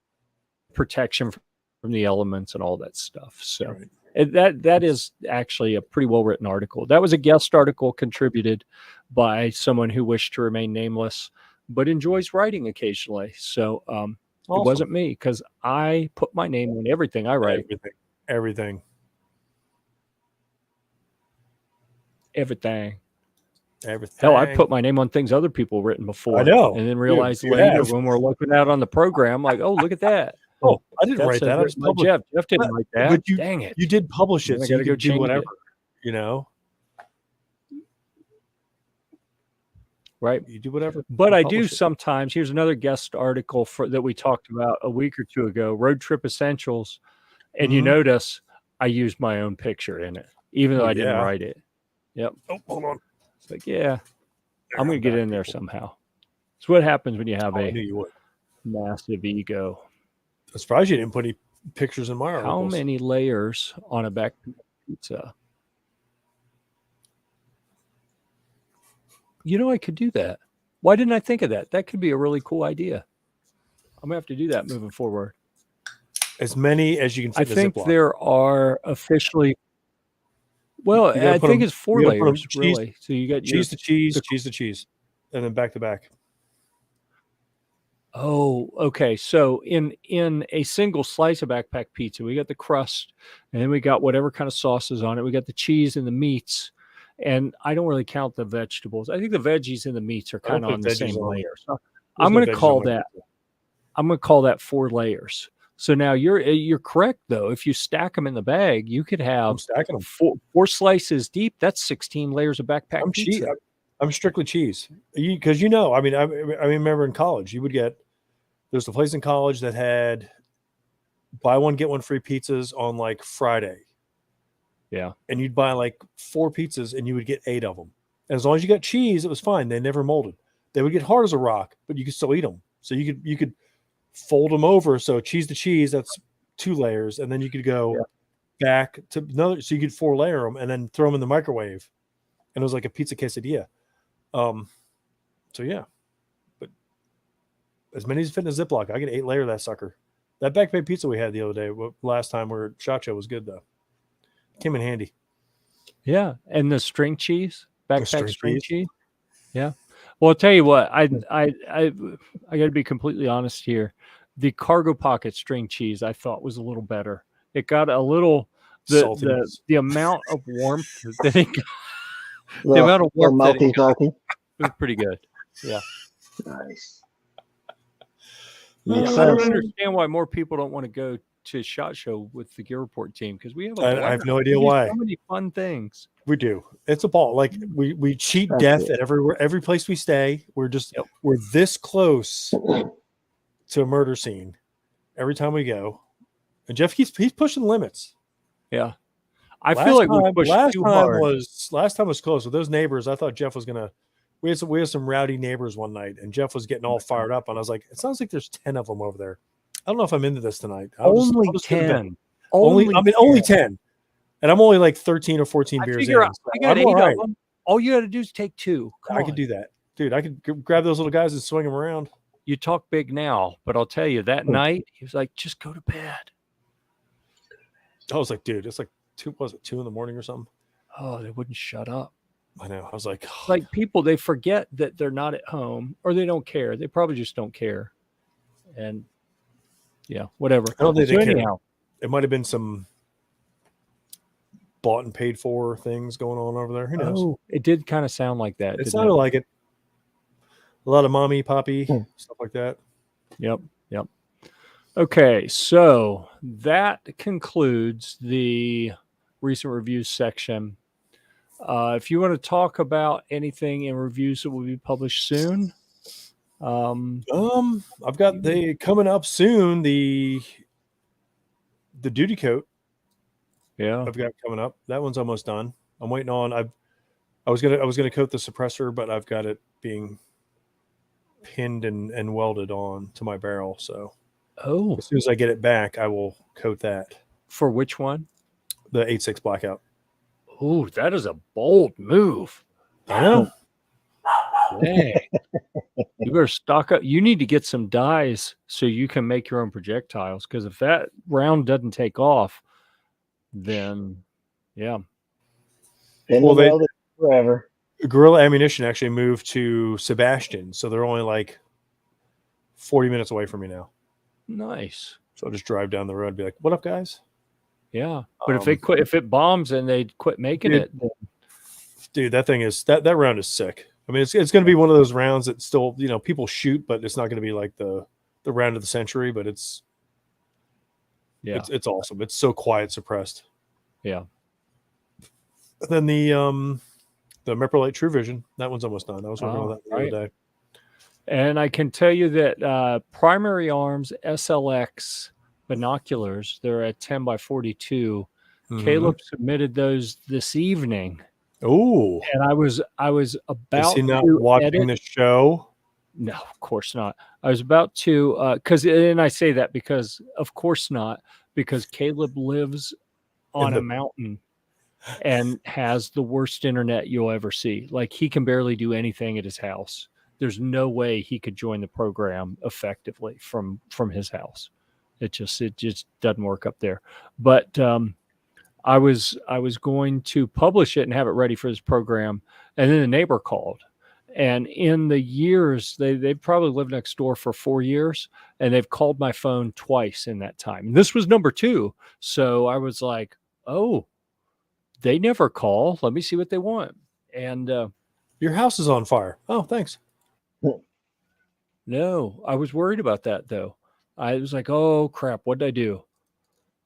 protection from the elements and all that stuff. So. That is actually a pretty well-written article. That was a guest article contributed by someone who wished to remain nameless, but enjoys writing occasionally. So It wasn't me, because I put my name on everything I write. Everything. Hell, I put my name on things other people have written before. I know. And then realized later when we're looking out on the program, like, oh, look at that. Oh, I didn't write that. I was Jeff. Jeff didn't write that. But dang it. You did publish it, so you could do whatever, Right. You do whatever. But I do sometimes. Here's another guest article that we talked about a week or two ago, Road Trip Essentials. And you notice I used my own picture in it, even though I didn't write it. Yep. Oh, hold on. It's like, I'm going to get in there somehow. It's what happens when you have a massive ego. I'm surprised you didn't put any pictures in my articles. How many layers on a back pizza? I could do that. Why didn't I think of that? That could be a really cool idea. I'm going to have to do that moving forward. As many as you can fit. I think there are officially. Well, I think it's 4 layers, really. So you got cheese to cheese, cheese to cheese, and then back to back. Oh, okay. So in a single slice of backpack pizza, we got the crust, and then we got whatever kind of sauce is on it. We got the cheese and the meats, and I don't really count the vegetables. I think the veggies and the meats are kind of on the same layer. So I'm going to call that 4 layers. So now you're correct though. If you stack them in the bag, you could have 4 slices deep. That's 16 layers of backpack pizza. I'm strictly cheese, because I remember in college there's a place in college that had buy one get one free pizzas on like Friday. Yeah, and you'd buy like 4 pizzas and you would get 8 of them. And as long as you got cheese, it was fine. They never molded. They would get hard as a rock, but you could still eat them. So you could fold them over. So cheese to cheese, that's 2 layers. And then you could go back to another. So you could 4 layer them and then throw them in the microwave. And it was like a pizza quesadilla. So yeah, but as many as fit in a Ziploc, I get 8 layer that sucker. That back bay pizza we had the other day, last time where SHOT Show was good though. Came in handy. Yeah, and the string cheese, backpack string cheese. Yeah. Well, I'll tell you what, I got to be completely honest here. The Cargo Pocket string cheese I thought was a little better. It got a little the amount of warmth that it got. The amount of warmth that it got was pretty good. Yeah. Nice. I don't understand why more people don't want to go to SHOT Show with the Gear Report team because we have I have no idea why. So many fun things. We do. It's a ball. Like we cheat death at every place we stay. We're this close to a murder scene every time we go. And Jeff, he's pushing limits. Yeah. I feel like we pushed too hard. Last time was close with those neighbors. I thought Jeff was gonna. We had some rowdy neighbors one night, and Jeff was getting all fired up. And I was like, "It sounds like there's 10 of them over there. I don't know if I'm into this tonight." Only 10. Only 10. And I'm only like 13 or 14 beers in. I got 8 of them. All you got to do is take 2. I could do that, dude. I could grab those little guys and swing them around. You talk big now, but I'll tell you that night he was like, "Just go to bed." I was like, "Dude, it's like 2 in the morning or something?" Oh, they wouldn't shut up. I know. I was like, like people, they forget that they're not at home or they don't care. They probably just don't care. And yeah, whatever. I don't think they care. It might have been some bought and paid for things going on over there. Who knows? Oh, it did kind of sound like that. It sounded like it. A lot of mommy, poppy, stuff like that. Yep. Okay, so that concludes the recent reviews section. If you want to talk about anything in reviews that will be published soon, I've got coming up soon. The duty coat. Yeah, I've got coming up. That one's almost done. I'm waiting on. I was gonna coat the suppressor, but I've got it being pinned and welded on to my barrel. So as soon as I get it back, I will coat that. For which one? The 8.6 Blackout. Oh, that is a bold move. I know. Dang. You better stock up. You need to get some dies so you can make your own projectiles. Because if that round doesn't take off, then yeah. Well, forever. Guerrilla Ammunition actually moved to Sebastian, so they're only like 40 minutes away from me now. Nice. So I'll just drive down the road and be like, "What up, guys?" Yeah, but if it bombs and they quit making it, then... dude, that thing is that round is sick. I mean, it's going to be one of those rounds that still, people shoot, but it's not going to be like the round of the century. But it's awesome. It's so quiet, suppressed. Yeah. And then the Meprolite True Vision, that one's almost done. I was working on that the other day. And I can tell you that Primary Arms SLX binoculars, they're at 10 by 42. Mm-hmm. Caleb submitted those this evening. Oh, and I was about is he not watching the show? No, of course not. I was about to and I say that because of course not, because Caleb lives on a mountain and has the worst internet you'll ever see. Like he can barely do anything at his house. There's no way he could join the program effectively from his house. It just doesn't work up there. But I was going to publish it and have it ready for this program, and then the neighbor called. And in the years, they probably lived next door for 4 years, and they've called my phone twice in that time. And this was number 2. So I was like, oh, they never call. Let me see what they want. And your house is on fire. Oh, thanks. No, I was worried about that, though. I was like, oh, crap, what did I do?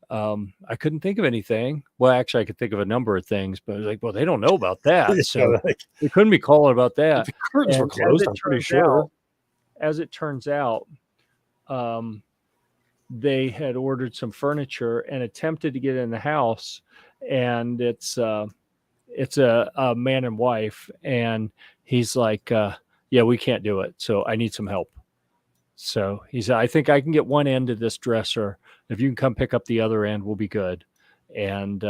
I couldn't think of anything. Well, actually, I could think of a number of things, but I was like, well, they don't know about that. So they couldn't be calling about that. The curtains were closed, I'm pretty sure. As it turns out, they had ordered some furniture and attempted to get in the house. And it's a man and wife. And he's like, yeah, we can't do it. So I need some help. So he said, I think I can get one end of this dresser. If you can come pick up the other end, we'll be good. And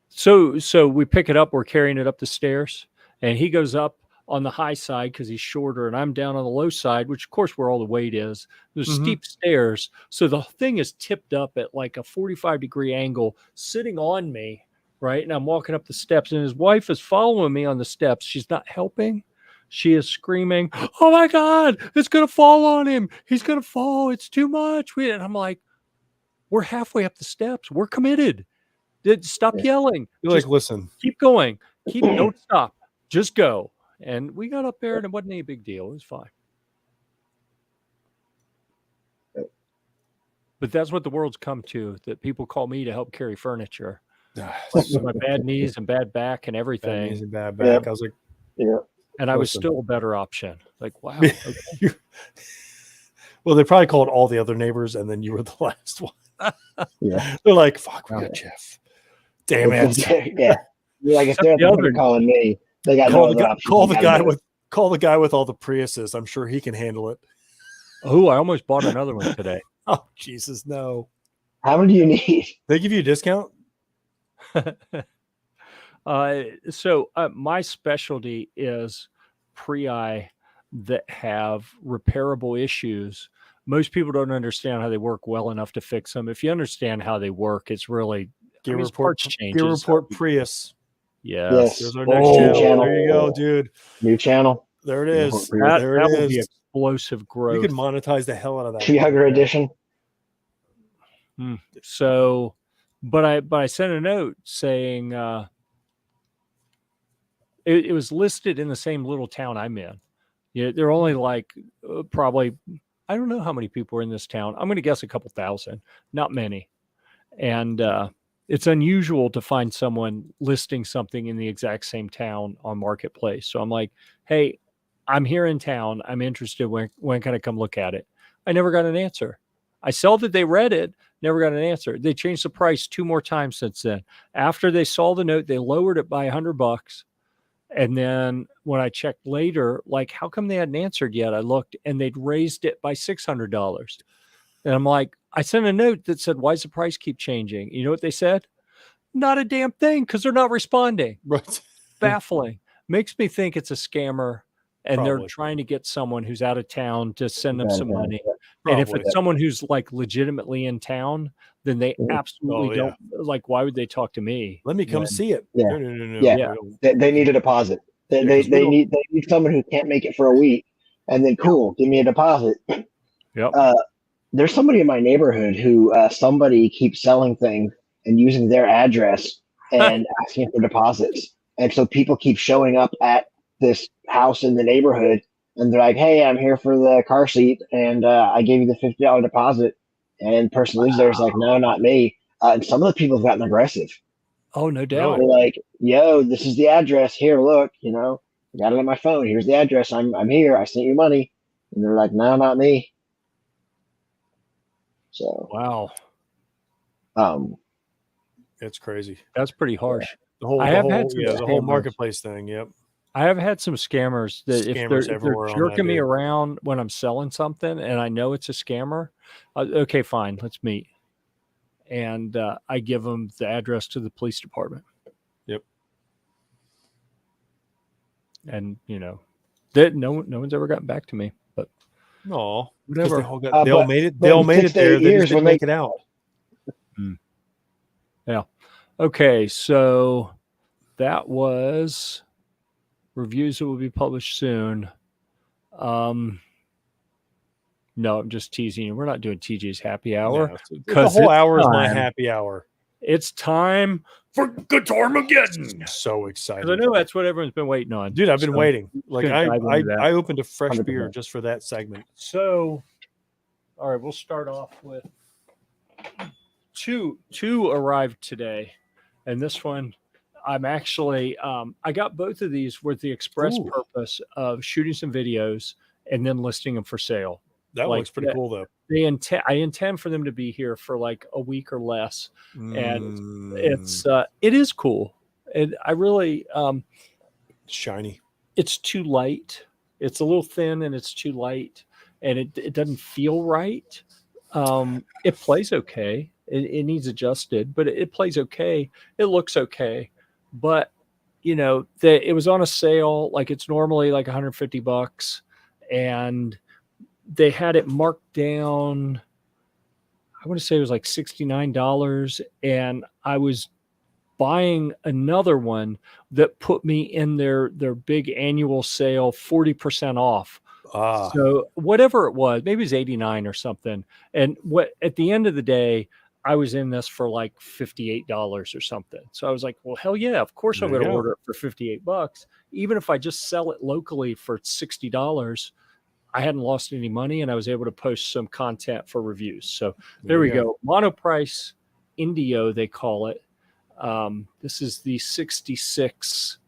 so we pick it up. We're carrying it up the stairs, and he goes up on the high side because he's shorter, and I'm down on the low side, which of course where all the weight is. There's steep stairs, so the thing is tipped up at like a 45-degree angle, sitting on me, right? And I'm walking up the steps, and his wife is following me on the steps. She's not helping. She is screaming, "Oh my God, it's going to fall on him. He's going to fall. It's too much." And I'm like, we're halfway up the steps. We're committed. Stop yelling. You're like, listen, keep going. Don't stop. Just go. And we got up there, and it wasn't any big deal. It was fine. But that's what the world's come to, that people call me to help carry furniture. With my bad knees and bad back and everything. Bad knees and bad back. I was like, and I was still a better option. Like, wow. Okay. Well, they probably called all the other neighbors, and then you were the last one. They're like, fuck, we got Jeff. Damn it. Yeah. Like, if they're calling me, they got call the guy with all the Priuses. I'm sure he can handle it. Oh, I almost bought another one today. Oh, Jesus, no. How many do you need? They give you a discount? So my specialty is Prii that have repairable issues. Most people don't understand how they work well enough to fix them. If you understand how they work, it's really Gear Report Prius. Yes. There's our next channel. There you go, dude. New channel. There it is. That will be explosive growth. You can monetize the hell out of that. Tree Hugger Edition. So, but I sent a note saying it was listed in the same little town I'm in. Yeah, there are only like probably, I don't know how many people are in this town. I'm going to guess a couple thousand, not many. And it's unusual to find someone listing something in the exact same town on Marketplace. So I'm like, hey, I'm here in town. I'm interested. When can I come look at it? I never got an answer. I saw that they read it, never got an answer. They changed the price 2 more times since then. After they saw the note, they lowered it by $100. And then when I checked later, like, how come they hadn't answered yet? I looked, and they'd raised it by $600. And I'm like, I sent a note that said, why does the price keep changing? You know what they said? Not a damn thing, because they're not responding. Right. Baffling. Makes me think it's a scammer, and Probably. they're trying to get someone who's out of town to send them some money. Probably. And if it's someone who's like legitimately in town, then they absolutely don't. Like, why would they talk to me? Let me come see it. Yeah. No. They need a deposit. They need someone who can't make it for a week, and then give me a deposit. Yep. There's somebody in my neighborhood who somebody keeps selling things and using their address and asking for deposits, and so people keep showing up at this house in the neighborhood, and they're like, "Hey, I'm here for the car seat, and I gave you the $50 deposit." And the person lives there is like, "No, not me." And some of the people have gotten aggressive. Oh, no doubt. They're like, "Yo, this is the address. Here, look. I got it on my phone. Here's the address. I'm here. I sent you money." And they're like, "No, not me." So wow, it's crazy. That's pretty harsh. The whole marketplace thing. Yep. I have had some scammers that if they're jerking me around when I'm selling something and I know it's a scammer, okay, fine, let's meet. And I give them the address to the police department. Yep. And that no one's ever gotten back to me. But no, whatever. They all made it. They all made it there. They just didn't make it out. Yeah. Okay, so that was reviews that will be published soon. No, I'm just teasing you. We're not doing TJ's happy hour. The whole hour is my happy hour. It's time for Guitar-mageddon. So excited. I know that's what everyone's been waiting on. Dude, I've been waiting. Like I opened a fresh 100%. Beer just for that segment. So, all right, we'll start off with two arrived today. And this one, I'm actually, I got both of these with the express purpose of shooting some videos and then listing them for sale. That looks pretty cool, though. I intend for them to be here for like a week or less, and it is cool. And I really, shiny. It's too light. It's a little thin, and it's too light. and it doesn't feel right. It plays okay. It needs adjusted, but it plays okay. It looks okay, but it was on a sale. Like it's normally like $150, and they had it marked down. I want to say it was like $69, and I was buying another one that put me in their big annual sale, 40% off. So whatever it was, maybe it was 89 or something. And at the end of the day, I was in this for like $58 or something. So I was like, well, hell yeah, of course I'm going to order it for $58. Even if I just sell it locally for $60, I hadn't lost any money, and I was able to post some content for reviews. So there we go. Monoprice Indio, they call it. This is the 66.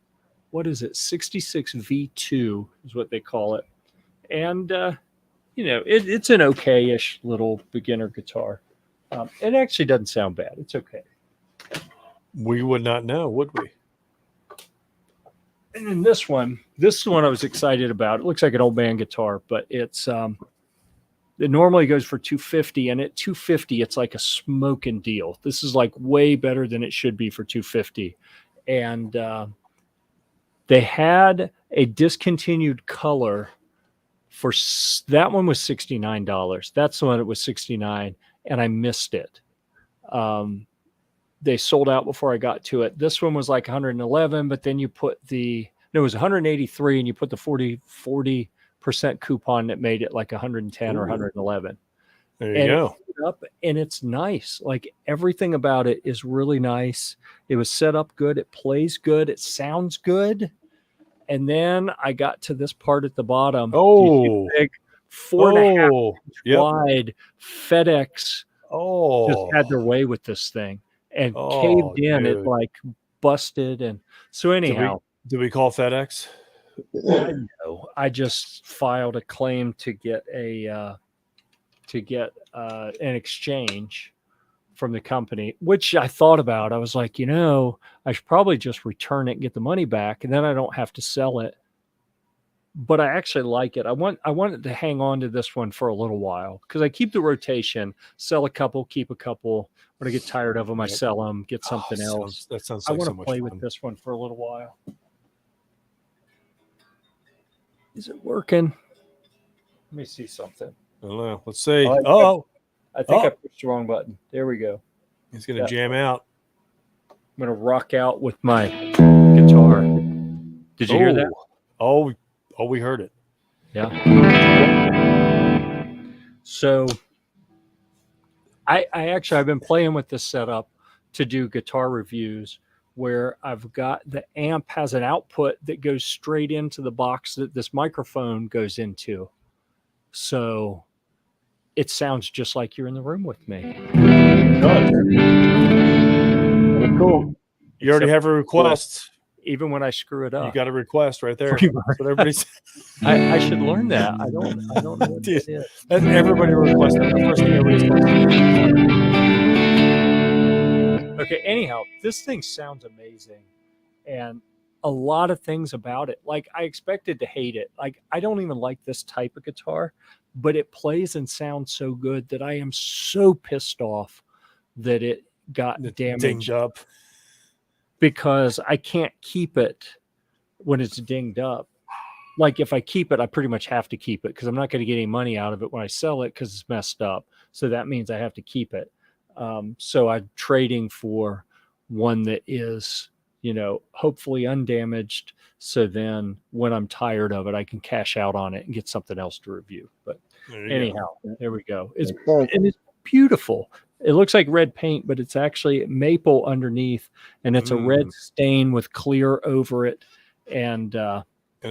What is it? 66 V2 is what they call it. And, it's an okay-ish little beginner guitar. It actually doesn't sound bad. It's okay. We would not know, would we? And then this one I was excited about. It looks like an old man guitar, but it's it normally goes for $250, and at $250 it's like a smoking deal. This is like way better than it should be for $250. And they had a discontinued color for that one was $69. That's the one that was $69, and I missed it. They sold out before I got to it. This one was like $111, but then you put it was $183, and you put the 40% coupon that made it like $110 or $111. There you go. And it's nice. Like everything about it is really nice. It was set up good. It plays good. It sounds good. And then I got to this part at the bottom. Oh, big 4.5 inch wide FedEx. Just had their way with this thing and caved in. Dude. It like busted. And so anyhow, did we call FedEx? I know. I just filed a claim to get an exchange from the company, which I thought about. I was like, I should probably just return it and get the money back, and then I don't have to sell it. But I actually like it. I wanted to hang on to this one for a little while because I keep the rotation, sell a couple, keep a couple. When I get tired of them, I sell them, get something else. That sounds like I want so to much play fun. with this one for a little while. Is it working? Let me see something. I don't know. Let's see. I think I pushed the wrong button. There we go. He's going to jam out. I'm going to rock out with my guitar. Did you hear that? Oh, we heard it. Yeah. So I've been playing with this setup to do guitar reviews where I've got the amp has an output that goes straight into the box that this microphone goes into. So it sounds just like you're in the room with me. Very cool. You already have a request. Even when I screw it up. You got a request right there. That's what everybody's. I should learn that. I don't know what Dude, it is. That's everybody requested. The first thing everybody's Okay, anyhow, this thing sounds amazing. And a lot of things about it. Like I expected to hate it. Like I don't even like this type of guitar, but it plays and sounds so good that I am so pissed off that it got damaged. Dinged up. Because I can't keep it when it's dinged up. Like if I keep it, I pretty much have to keep it because I'm not going to get any money out of it when I sell it because it's messed up. So that means I have to keep it. So I'm trading for one that is, hopefully undamaged. So then when I'm tired of it, I can cash out on it and get something else to review. But anyhow, there we go. It's beautiful. It looks like red paint, but it's actually maple underneath, and it's a red stain with clear over it, and a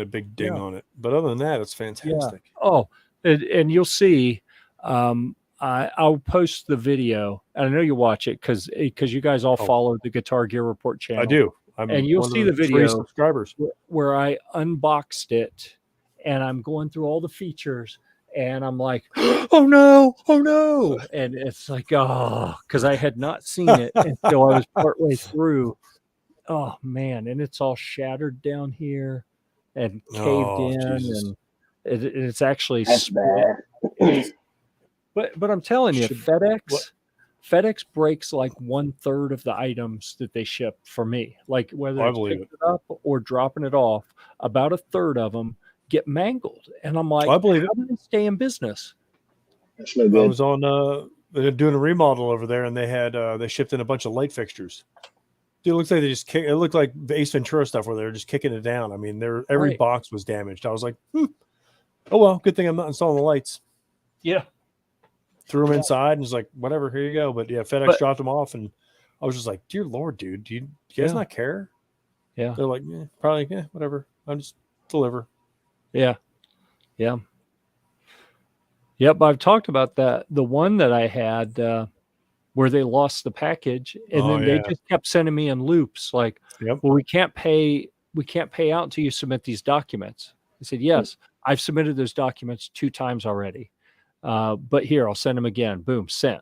big ding on it. But other than that, it's fantastic. Yeah. Oh, and you'll see. I'll post the video, and I know you watch it because you guys all follow the Guitar Gear Report channel. I do, and you'll see the video subscribers where I unboxed it, and I'm going through all the features. And I'm like, oh no. And it's like, because I had not seen it until I was partway through. Oh man. And it's all shattered down here and caved in. Jesus. And it's actually split. But I'm telling you, Should- FedEx breaks like 1/3 of the items that they ship for me. Like whether I it's believe picking it up or dropping it off, about 1/3 of them get mangled. And I'm like, I believe it. how do they stay in business? That's no I good. was on they're doing a remodel over there, and they had they shipped in a bunch of light fixtures. Dude, it looks like it looked like Ace Ventura stuff where they were just kicking it down. I mean, every Right. box was damaged. I was like, oh well, good thing I'm not installing the lights. Yeah. Threw them Yeah. inside and was like, whatever, here you go. But yeah, FedEx But- dropped them off, and I was just like, dear Lord, dude, do you guys Yeah. not care? Yeah. They're like, probably, whatever. I'll just deliver. Yeah. Yeah. Yep. I've talked about that. The one that I had where they lost the package and then they just kept sending me in loops like, Yep. well, we can't pay out until you submit these documents. I said, yes, I've submitted those documents 2 times already. But here, I'll send them again. Boom, sent.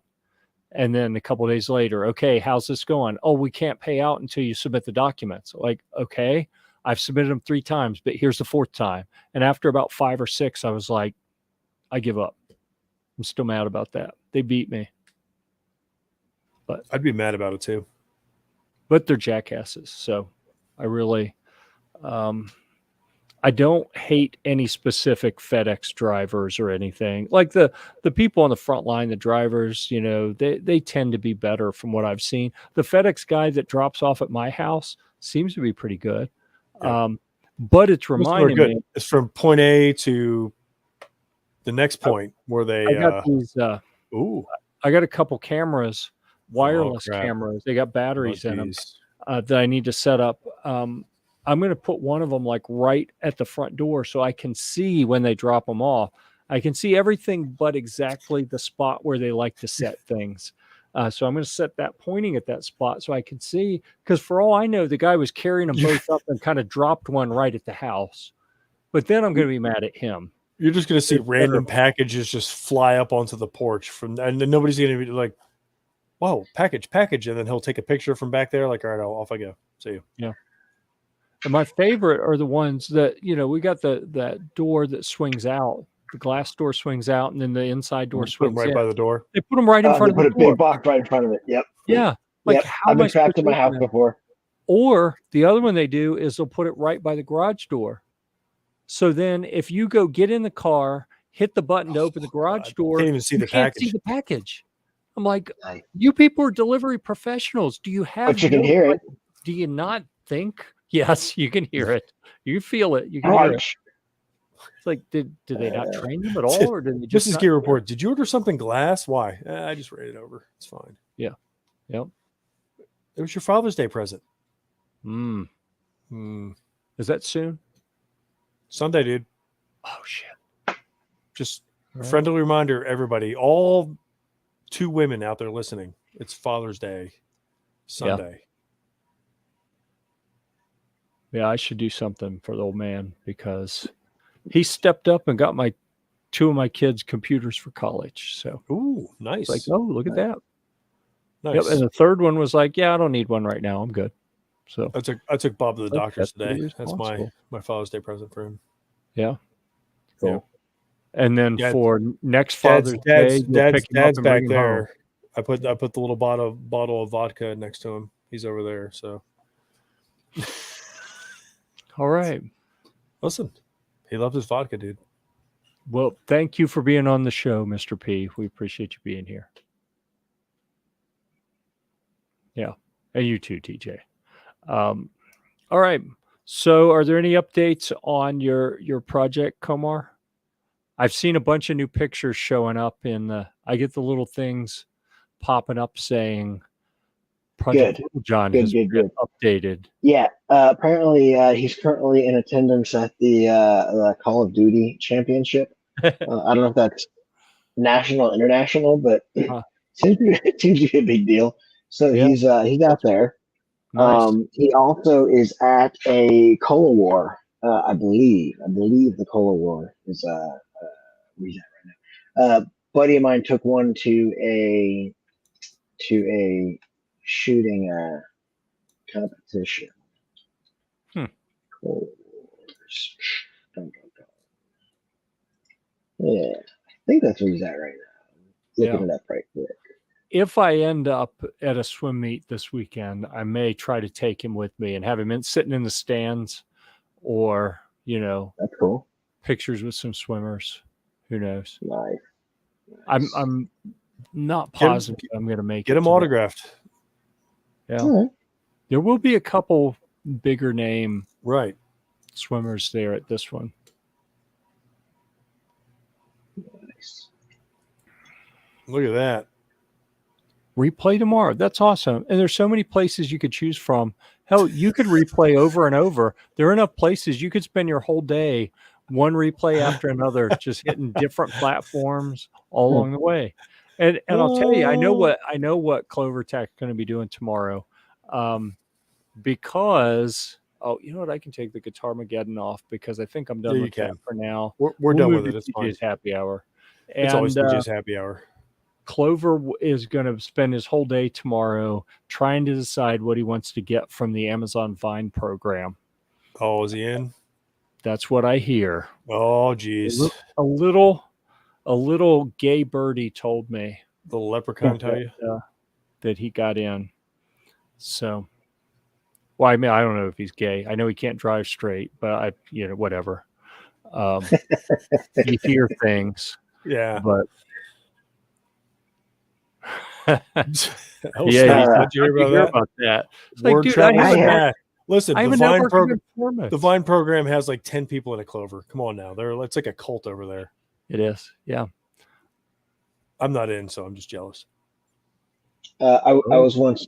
And then a couple of days later, okay, how's this going? Oh, we can't pay out until you submit the documents. Like, okay, I've submitted them 3 times, but here's the 4th time. And after about 5 or 6, I was like, I give up. I'm still mad about that. They beat me. But I'd be mad about it too. But they're jackasses. So I really, I don't hate any specific FedEx drivers or anything. Like the people on the front line, the drivers, they tend to be better from what I've seen. The FedEx guy that drops off at my house seems to be pretty good. Yeah. But it's reminding me. It's from point A to the next point where they. I got these. I got a couple cameras, wireless cameras. They got batteries in them that I need to set up. I'm going to put one of them like right at the front door so I can see when they drop them off. I can see everything but exactly the spot where they like to set things. So I'm going to set that pointing at that spot so I can see, because for all I know, the guy was carrying them both up and kind of dropped one right at the house. But then I'm going to be mad at him. You're just going to see random packages just fly up onto the porch and then nobody's going to be like, whoa, package. And then he'll take a picture from back there. Like, all right, off I go. See you. Yeah. And my favorite are the ones that, we got that door that swings out. The glass door swings out, and then the inside door swings right by the door. They put them right in front of the door. Put a big box right in front of it. Yep. Yeah. Like how I've been trapped in my house before. Or the other one they do is they'll put it right by the garage door. So then if you go get in the car, hit the button to open the garage door, can't even see the can't package. see the package. I'm like, you people are delivery professionals. Do you have? But you can hear it. Do you not think? Yes, you can hear it. You feel it. You can hear it. It's like, did they not train them at all, or did they just? This is Gear Report. Did you order something glass? Why? I just read it over. It's fine. Yeah. Yep. It was your Father's Day present. Is that soon? Sunday, dude. Oh shit! Just a friendly reminder, everybody, all 2 women out there listening. It's Father's Day, Sunday. Yeah, I should do something for the old man because he stepped up and got 2 of my kids computers for college. So, nice. Like, oh, look at that. Nice. Yep. And the third one was like, yeah, I don't need one right now. I'm good. So I took Bob to the doctor today. That's responsible. my Father's Day present for him. Yeah. Cool. Yeah. And then for next Father's Day, Dad's back there. I put the little bottle of vodka next to him. He's over there. So. All right. Listen, he loves his vodka, dude. Well, thank you for being on the show, Mr. P. We appreciate you being here. Yeah. And you too, TJ. All right. So are there any updates on your project, Komar? I've seen a bunch of new pictures showing up I get the little things popping up saying Project John has been updated. Yeah. Apparently he's currently in attendance at the Call of Duty Championship. I don't know if that's national, international, but seems to be a big deal. So he's out there. Nice. He also is at a Cola War. I believe the Cola War is where he's at right now. Buddy of mine took one to a shooting competition. Cola Wars. Yeah, think that's where he's at right now. Looking Yeah. it up right quick. If I end up at a swim meet this weekend, I may try to take him with me and have him sitting in the stands, or That's cool. pictures with some swimmers. Who knows? Nice. I'm not Get him- positive I'm going to make Get it him to that. autographed. Yeah, All right. there will be a couple bigger name Right. swimmers there at this one. Nice. Look at that. Replay tomorrow. That's awesome. And there's so many places you could choose from. Hell, you could replay over and over. There are enough places you could spend your whole day, one replay after another, just hitting different platforms all along the way. And I'll tell you, I know what Clover Tech is going to be doing tomorrow. Because you know what? I can take the Guitar Mageddon off because I think I'm done Yeah, with you that can. for now. We're We'll done move with it. to It's fine. TJ's happy hour. It's always And, DJ's happy hour. Clover is going to spend his whole day tomorrow trying to decide what he wants to get from the Amazon Vine program. Oh, is he in? That's what I hear. Oh, geez. A little gay birdie told me The leprechaun tell you? that he got in. So, well, I mean, I don't know if he's gay. I know he can't drive straight, but whatever. You hear things, Yeah. but Oh, yeah, snap. Did you hear about that? that. It's like, Word dude, travels haven't- fast. Listen, I have the a Vine network of program. informants. The Vine program has like 10 people in a Clover. Come on now. It's like a cult over there. It is, yeah. I'm not in, so I'm just jealous. I was once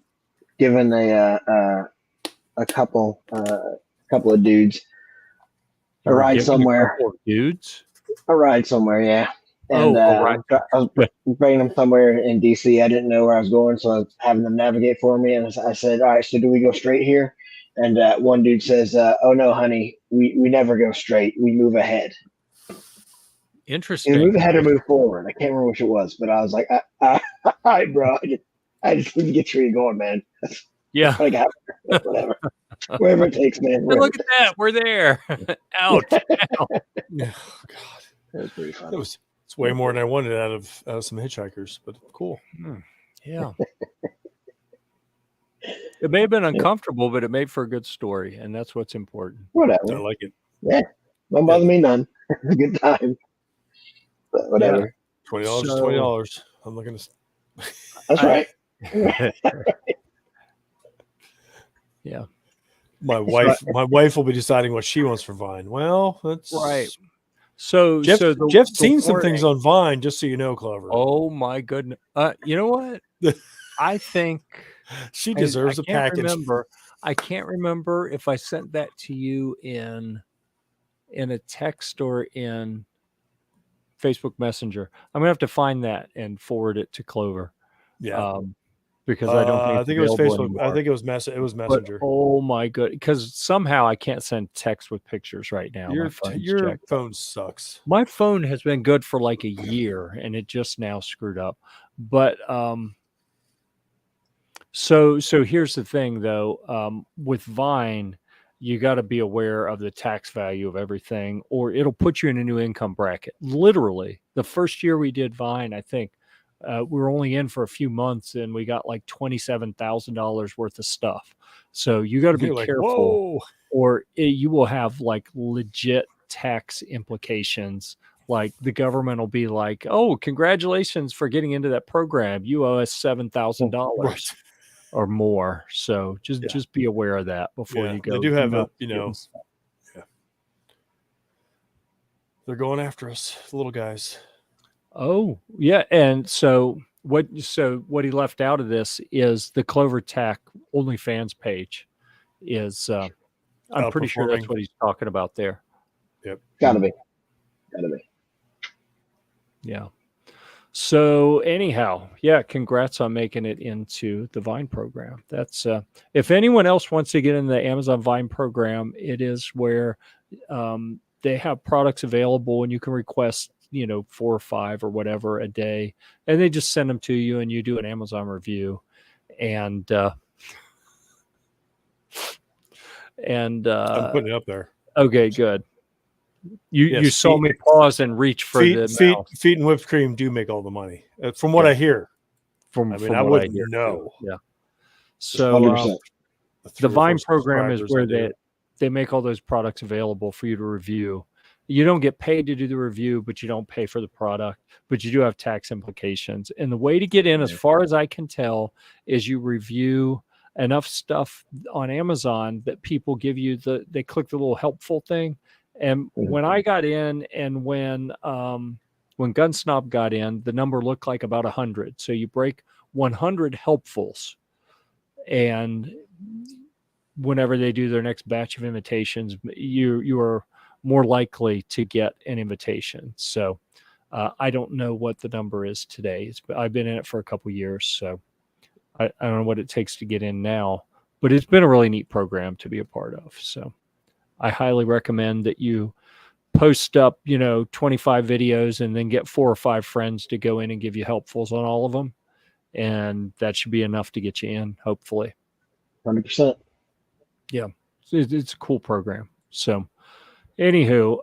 given a couple of dudes a ride Giving somewhere. couple of dudes. A ride somewhere, yeah. And a ride. I was bringing them somewhere in DC. I didn't know where I was going, so I was having them navigate for me. And I said, "All right, so do we go straight here?" And one dude says, "Oh no, honey, we never go straight. We move ahead. Interesting. Either move ahead or move forward." I can't remember which it was, but I was like, "All right, bro. I just need to get where you're going, man. Yeah. Like, whatever, wherever it takes, man." Hey, look at that. We're there. Out. Oh, God. That was pretty fun. It's way more than I wanted out of some hitchhikers, but cool. Yeah. It may have been uncomfortable, but it made for a good story, and that's what's important. I Whatever. like it. Don't bother me none. It's a good time. But whatever. $20 is So- $20. I'm looking to. That's right. Yeah. My wife will be deciding what she wants for Vine. Well, that's Right. So Jeff's the seen some warning- things on Vine, just so you know, Clover. Oh my goodness. You know what? I think She deserves I a can't package. I can't remember if I sent that to you in a text or in Facebook Messenger. I'm gonna have to find that and forward it to Clover. Yeah. Because I don't think I it's think it was available Facebook. anymore. I think it was But, Messenger. oh my god! Because somehow I can't send text with pictures right now. your My phone's your jacked up. phone sucks. My phone has been good for like a year, and it just now screwed up. But so here's the thing, though. With Vine, you got to be aware of the tax value of everything, or it'll put you in a new income bracket. Literally, the first year we did Vine, I think we were only in for a few months, and we got like $27,000 worth of stuff. So you got to be You're like, careful, whoa. or you will have like legit tax implications. Like the government will be like, "Oh, congratulations for getting into that program. You owe us $7,000 Right. or more." So just be aware of that before Yeah, you go. they do have nuts a, getting stuff. They're going after us, the little guys. Oh, yeah. And so what he left out of this is the Clover Tech OnlyFans page is I'm pretty sure that's Outperforming. what he's talking about there. Gotta be. Yeah. So anyhow, yeah, congrats on making it into the Vine program. That's if anyone else wants to get in the Amazon Vine program, it is where they have products available and you can request 4 or 5 or whatever a day, and they just send them to you and you do an Amazon review. And I'm putting it up there. okay, good. You Yes, saw me pause and reach for the mouse feet and whipped cream do make all the money, from what I hear. from I mean, from I what I wouldn't hear. know. Yeah. So 100%. The the 3 or 4 Vine program is subscribers where I do. they make all those products available for you to review. You don't get paid to do the review, but you don't pay for the product, but you do have tax implications. And the way to get in, as far as I can tell, is you review enough stuff on Amazon that people give you they click the little helpful thing. And when I got in and when Gunsnob got in, the number looked like about 100. So you break 100 helpfuls, and whenever they do their next batch of invitations, you are more likely to get an invitation. So I don't know what the number is today. I've been in it for a couple years, so I don't know what it takes to get in now, but it's been a really neat program to be a part of. So I highly recommend that you post up, 25 videos and then get 4 or 5 friends to go in and give you helpfuls on all of them. And that should be enough to get you in, hopefully. 100%. Yeah, it's a cool program. So, anywho,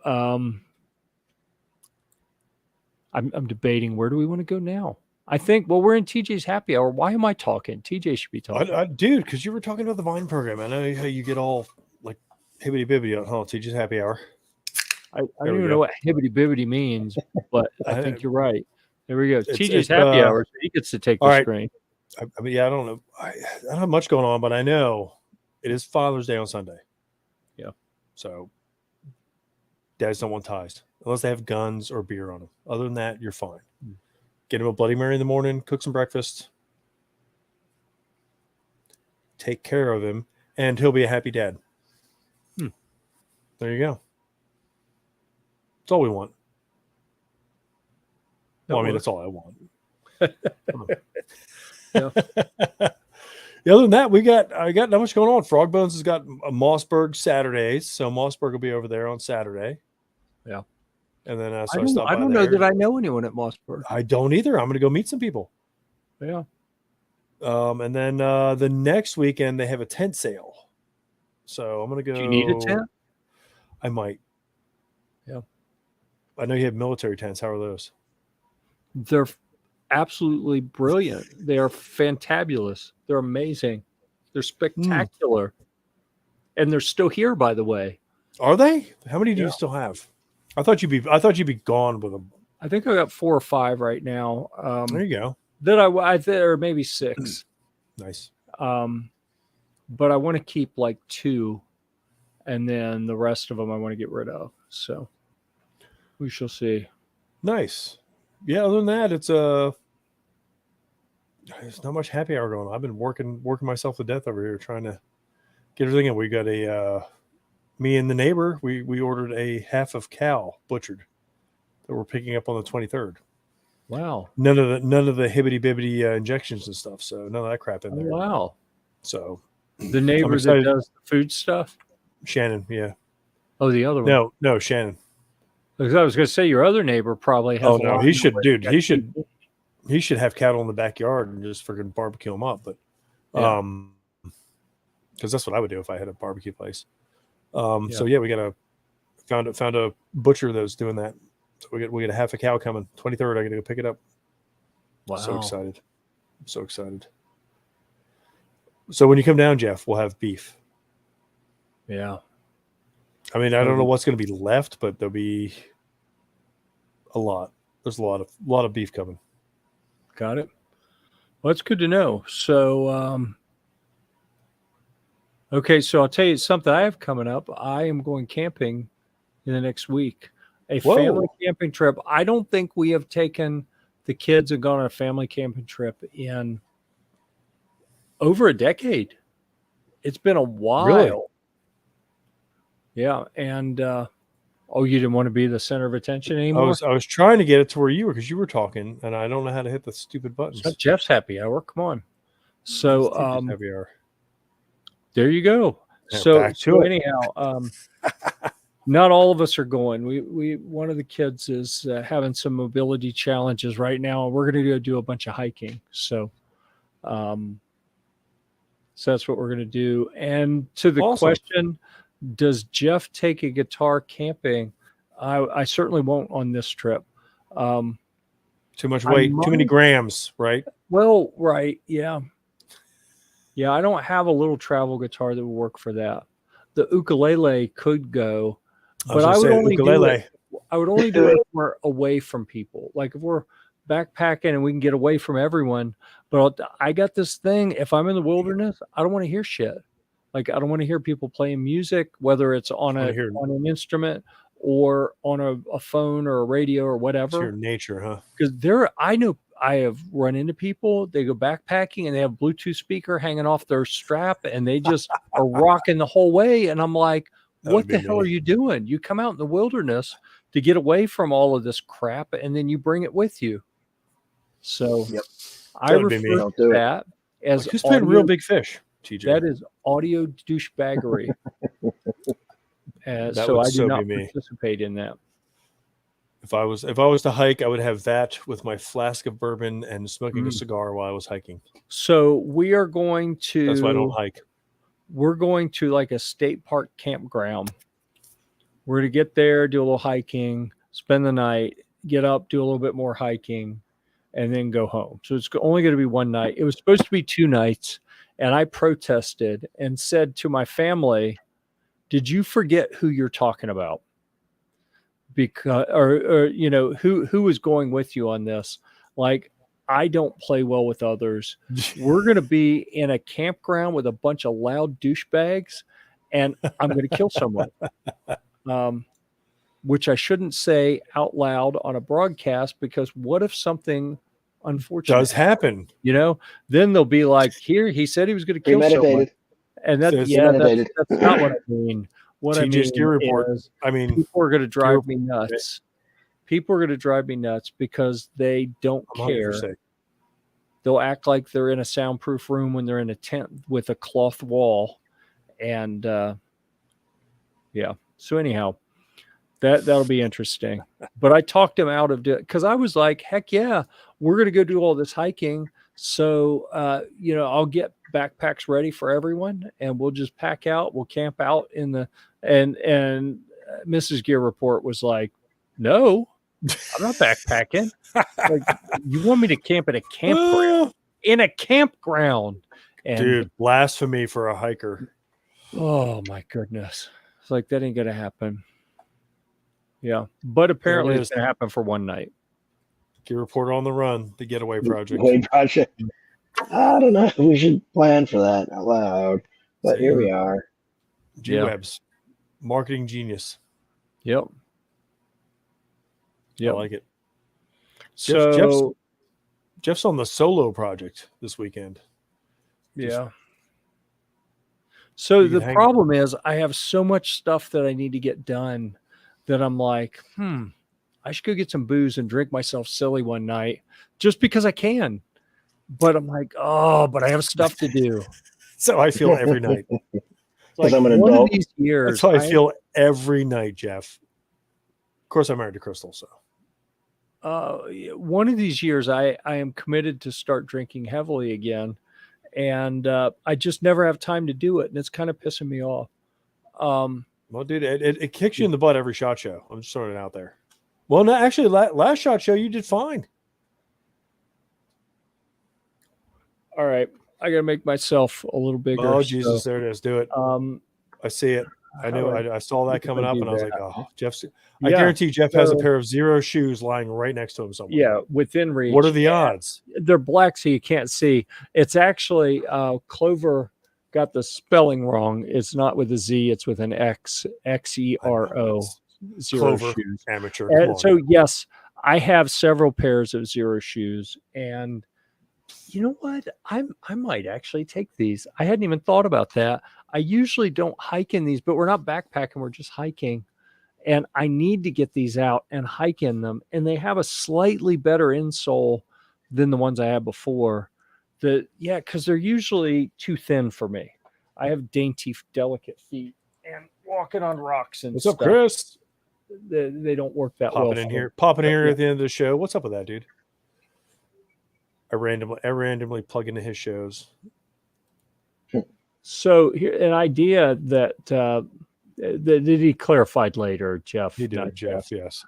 I'm debating, where do we want to go now? I think, well, we're in TJ's happy hour. Why am I talking? TJ should be talking. Dude, because you were talking about the Vine program. I know how you get all like hibbity bibbity on TJ's happy hour. I don't even know what hibbity bibbity means, but I think you're right. There we go. TJ's happy hour. So he gets to take the screen. I mean, yeah, I don't know. I don't have much going on, but I know it is Father's Day on Sunday. Yeah. So dads don't want ties unless they have guns or beer on them. Other than that, you're fine. Get him a Bloody Mary in the morning, cook some breakfast, take care of him, and he'll be a happy dad. There you go. That's all we want. Well, I mean, that's all I want. Yeah. Other than that, I got not much going on. Frog Bones has got a Mossberg Saturdays, so Mossberg will be over there on Saturday. Yeah. And then I don't know that I know anyone at Mossberg. I don't either. I'm going to go meet some people. Yeah. And then the next weekend they have a tent sale. So I'm going to go. Do you need a tent? I might. Yeah. I know you have military tents. How are those? They're absolutely brilliant. They are fantabulous. They're amazing. They're spectacular. And they're still here, by the way. Are they? How many do you still have? I thought you'd be gone with them. I think I got 4 or 5 right now. There you go. That I or maybe 6. Nice. But I want to keep like 2, and then the rest of them I want to get rid of. So we shall see. Nice. Yeah. Other than that, it's there's not much happy hour going on. I've been working myself to death over here trying to get everything in. We got me and the neighbor, we ordered a half of cow butchered that we're picking up on the 23rd. Wow. None of the hibbity bibbity injections and stuff. So none of that crap in there. Oh, wow. So the neighbor that does the food stuff? Shannon, yeah. Oh, the other one. No, Shannon. Because I was going to say your other neighbor probably has. Oh no, he should, dude. He should have cattle in the backyard and just freaking barbecue them up. But, because that's what I would do if I had a barbecue place. So yeah, we found a butcher that was doing that. So we get a half a cow coming 23rd. I got to go pick it up. Wow, so excited! I'm so excited. So when you come down, Jeff, we'll have beef. Yeah. I mean, I don't know what's going to be left, but there'll be a lot. There's a lot of beef coming. Got it. Well, that's good to know. So, okay, so I'll tell you something I have coming up. I am going camping in the next week. A family camping trip. I don't think we have taken the kids and gone on a family camping trip in over a decade. It's been a while. Really? Yeah, and you didn't want to be the center of attention anymore? I was trying to get it to where you were because you were talking, and I don't know how to hit the stupid buttons. It's Jeff's happy hour. Come on. So happy hour. There you go. Yeah, so anyhow, not all of us are going. We one of the kids is having some mobility challenges right now. We're going to go do a bunch of hiking. So that's what we're going to do. And to the question, does Jeff take a guitar camping? I certainly won't on this trip. Too much weight, too many grams, right? Well, right, yeah. Yeah, I don't have a little travel guitar that would work for that. The ukulele could go, but I would only do it. I would only do it if we're away from people. Like if we're backpacking and we can get away from everyone. But I got this thing. If I'm in the wilderness, I don't want to hear shit. Like I don't want to hear people playing music, whether it's on an instrument or on a phone or a radio or whatever. It's your nature, huh? Because I know I have run into people, they go backpacking and they have Bluetooth speaker hanging off their strap and they just are rocking the whole way. And I'm like, what the hell are you doing? You come out in the wilderness to get away from all of this crap and then you bring it with you. So I refer to that as who's playing Real Big Fish, TJ? That is audio douchebaggery. So I do not participate in that. If I was to hike, I would have that with my flask of bourbon and smoking a cigar while I was hiking. So we are going to. That's why I don't hike. We're going to like a state park campground. We're to get there, do a little hiking, spend the night, get up, do a little bit more hiking, and then go home. So it's only going to be one night. It was supposed to be 2 nights, and I protested and said to my family, "Did you forget who you're talking about? Because or you know who was going with you on this? Like I don't play well with others. We're going to be in a campground with a bunch of loud douchebags, and I'm going to kill someone." Which I shouldn't say out loud on a broadcast, because what if something unfortunate does happen? You know, then they'll be like, "Here, he said he was going to kill someone," and that's not what I mean. What I mean gear report. Is, people are going to drive me nuts. People are going to drive me nuts because they don't care. 100%. They'll act like they're in a soundproof room when they're in a tent with a cloth wall, and yeah. So anyhow, that'll be interesting. But I talked him out of it because I was like, "Heck yeah, we're going to go do all this hiking." So I'll get backpacks ready for everyone, and we'll just pack out. We'll camp out in the and Mrs. Gear Report was like, "No, I'm not backpacking. Like, you want me to camp at a campground? In a campground?" And, dude, blasphemy for a hiker. Oh my goodness! It's like that ain't gonna happen. Yeah, but apparently it's gonna happen for one night. Gear Report on the Run, the Getaway Project. I don't know. We should plan for that out loud. But here we are. G-Webs. Marketing genius. Yep. I like it. So Jeff's on the solo project this weekend. Yeah. So the problem is I have so much stuff that I need to get done that I'm like, I should go get some booze and drink myself silly one night just because I can. But I'm like, but I have stuff to do. So I feel every night. Like I'm an adult. One of these years, that's how I feel every night, Jeff. Of course, I'm married to Crystal, so. One of these years, I am committed to start drinking heavily again, and I just never have time to do it, and it's kind of pissing me off. Well, dude, it kicks you in the butt every SHOT Show. I'm just throwing it out there. Well, no, actually, last SHOT Show you did fine. All right, I got to make myself a little bigger. Oh Jesus, there it is. Do it. I see it. I knew. I saw that coming up, and I was like, "Oh, Jeff's." I guarantee Jeff has a pair of Zero shoes lying right next to him somewhere. Yeah, within reach. What are the odds? They're black, so you can't see. It's actually Clover got the spelling wrong. It's not with a Z. It's with an X. Xero. Zero Clover shoes. Amateur. So yes, I have several pairs of Zero shoes, and you know what? I might actually take these. I hadn't even thought about that. I usually don't hike in these, but we're not backpacking. We're just hiking. And I need to get these out and hike in them. And they have a slightly better insole than the ones I had before. Because they're usually too thin for me. I have dainty, delicate feet. And walking on rocks and stuff. What's up, Chris? They don't work that well. Popping in here at the end of the show. What's up with that, dude? I randomly plug into his shows. So here, an idea that that he clarified later, Jeff. He did, not Jeff. Yes.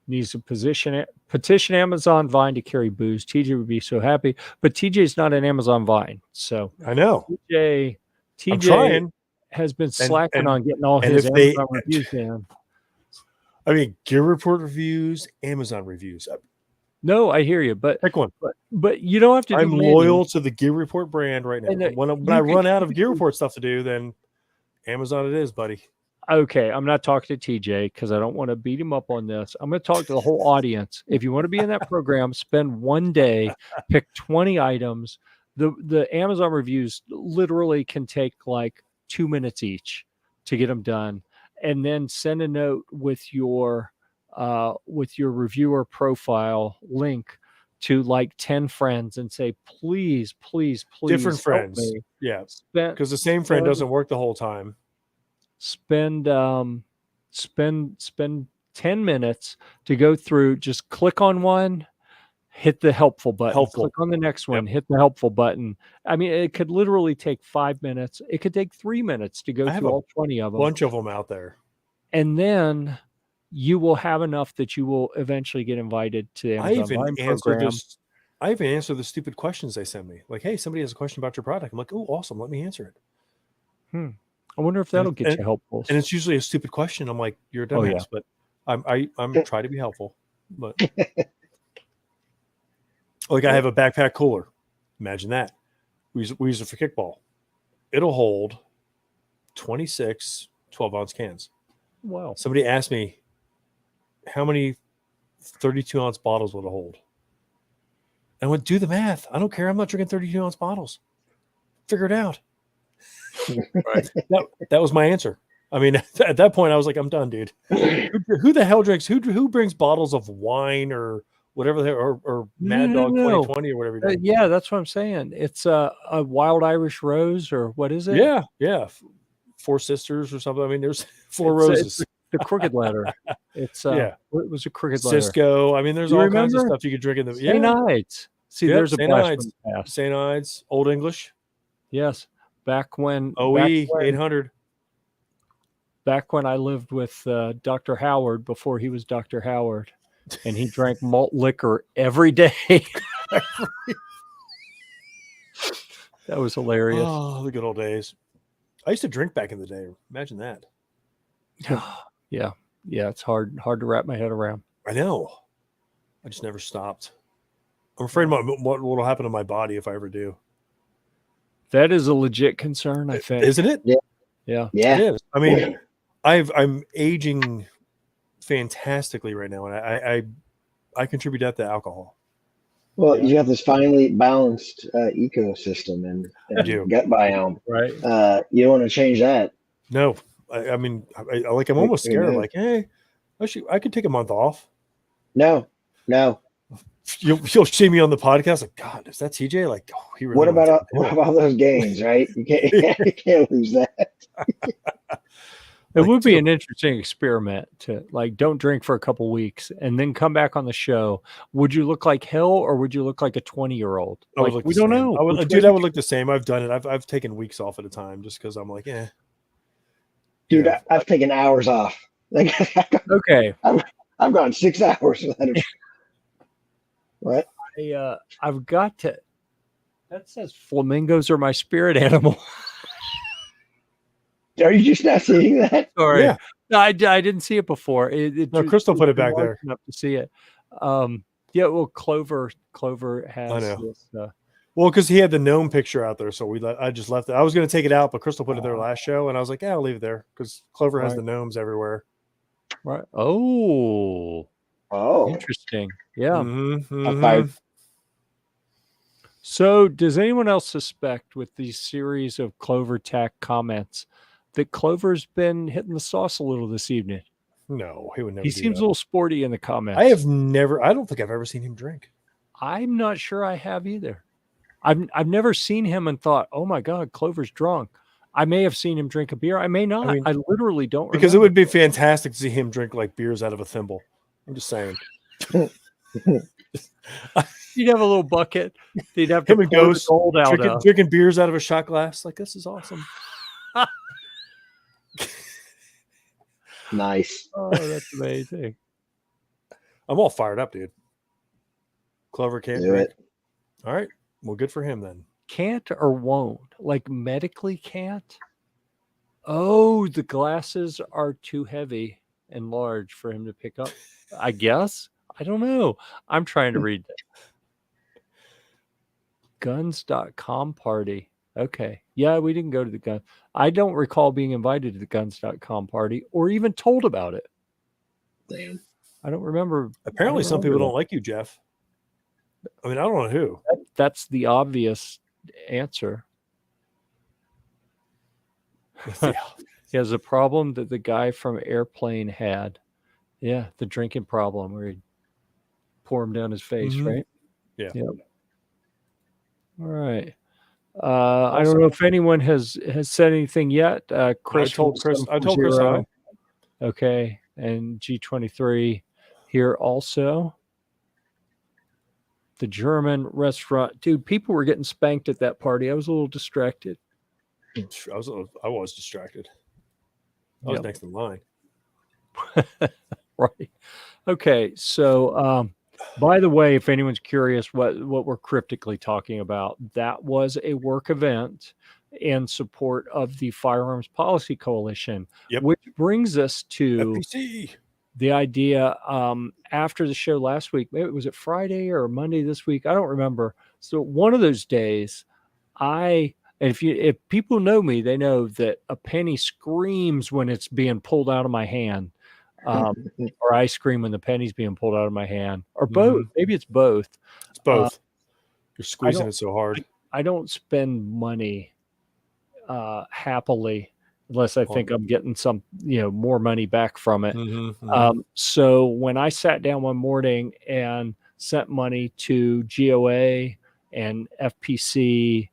Needs to petition Amazon Vine to carry booze. TJ would be so happy, but TJ's not an Amazon Vine, so I know. TJ I'm trying. has been slacking and- on getting all and his if they- Amazon reviews in. I mean, Gear Report reviews, Amazon reviews. No, I hear you, but Pick one. but you don't have to. I'm do loyal to the Gear Report brand right now. And, When I run out of Gear Report stuff to do, then Amazon it is, buddy. Okay, I'm not talking to TJ because I don't want to beat him up on this. I'm going to talk to the whole audience. If you want to be in that program, spend one day, pick 20 items. The Amazon reviews literally can take like 2 minutes each to get them done, and then send a note with your reviewer profile link to like 10 friends and say, please, Different help friends. me. Yeah. Spend Because the same friend doesn't work the whole time. spend 10 minutes to go through. Just click on one, hit the helpful button. Helpful. Click on the next one, hit the helpful button. I mean, it could literally take 5 minutes. It could take 3 minutes to go I have through a all 20 of them. Bunch of them out there. And then you will have enough that you will eventually get invited to the I Amazon Vine even program. answer the stupid questions they send me. Like, hey, somebody has a question about your product. I'm like, oh, awesome. Let me answer it. I wonder if that'll get and- you helpful. And it's usually a stupid question. I'm like, you're a Oh, dumbass, yeah. but I'm trying to be helpful. But like, I have a backpack cooler. Imagine that. We use it for kickball. It'll hold 26 12-ounce cans. Wow. Somebody asked me how many 32-ounce bottles would it hold. I went, do the math. I don't care. I'm not drinking 32-ounce bottles. Figure it out. Right. That was my answer. I mean, at that point, I was like, I'm done, dude. Who the hell drinks? Who brings bottles of wine or whatever, or Mad Dog 2020 or whatever? Yeah, that's what I'm saying. It's a Wild Irish Rose, or what is it? Yeah. Four Sisters or something. I mean, there's four It's roses. the crooked letter. It's what was a crooked letter? Cisco. I mean, there's You all kinds of remember? stuff you could drink in the St. Ides. See, Yep, there's a St. blast Ides. from the past. St. Ides, Old English, Yes, back when OE 800. back when I lived with Dr. Howard before he was Dr. Howard, and he drank malt liquor every day. That was hilarious. Oh, the good old days. I used to drink back in the day. Imagine that. Yeah, it's hard to wrap my head around. I know. I just never stopped. I'm afraid what will happen to my body if I ever do. That is a legit concern, I think. Isn't it? Yeah. It is. I mean, I'm aging fantastically right now, and I contribute that to alcohol. Well, you have this finely balanced ecosystem and do. gut biome. Right. You don't want to change that. No, I mean, I'm almost scared. Like, hey, I could take a month off. No. You'll see me on the podcast. Like, God, is that TJ? Like, oh, he really. What about those gains? Right? You can't lose that. It would be an interesting experiment to don't drink for a couple weeks and then come back on the show. Would you look like hell or would you look like a 20-year-old? We don't know. I would look the same. I've done it. I've taken weeks off at a time just because I'm like, Dude, I've taken hours off. Like, Okay. I've gone 6 hours without a. What? I've got to. That says flamingos are my spirit animal. Are you just not seeing that? Sorry. Yeah. No, I didn't see it before. No, Crystal put it back there. Enough to see it. Yeah. Well, Clover has. I know. This, well, because he had the gnome picture out there, so I just left it. I was going to take it out, but Crystal put it there last show, and I was like, I'll leave it there because Clover has the gnomes everywhere. right. Oh, interesting. Yeah. Mm-hmm. So, does anyone else suspect with these series of Clover Tack comments that Clover's been hitting the sauce a little this evening? No, he would never. He seems a little sporty in the comments. I don't think I've ever seen him drink. I'm not sure I have either. I've never seen him and thought, oh my God, Clover's drunk. I may have seen him drink a beer. I may not. I literally don't. Because it would be fantastic to see him drink like beers out of a thimble. I'm just saying. He'd have a little bucket. He'd have to Him and pour the Ghost gold out of. drinking beers out of a shot glass. Like, this is awesome. Nice. Oh, that's amazing. I'm all fired up, dude. Clover can't Do drink. it. All right. Well, good for him then. Can't or won't? Like medically can't? Oh, the glasses are too heavy and large for him to pick up. I guess. I don't know. I'm trying to read that. Guns.com party. Okay. Yeah, we didn't go to the gun. I don't recall being invited to the guns.com party or even told about it. Damn. I don't remember. Apparently, some people that. don't like you, Jeff. I mean, I don't know who. That's the obvious answer. He has a problem that the guy from Airplane had. Yeah, the drinking problem where he'd pour him down his face, Mhm. right? Yeah. Yep. All right. I don't know if anyone has said anything yet. Chris, I told Chris I. Okay, and G23 here also. The German restaurant, dude. People were getting spanked at that party. I was a little distracted. I was distracted. I was next in line. Right. Okay. So, by the way, if anyone's curious what we're cryptically talking about, that was a work event in support of the Firearms Policy Coalition, Yep. which brings us to FPC. the idea after the show last week. Maybe was it Friday or Monday this week? I don't remember. So one of those days, if people know me, they know that a penny screams when it's being pulled out of my hand. Or I scream when the penny's being pulled out of my hand, or both. Maybe it's both. It's both. You're squeezing it so hard. I don't spend money happily unless I think I'm getting some, more money back from it. So when I sat down one morning and sent money to GOA and FPC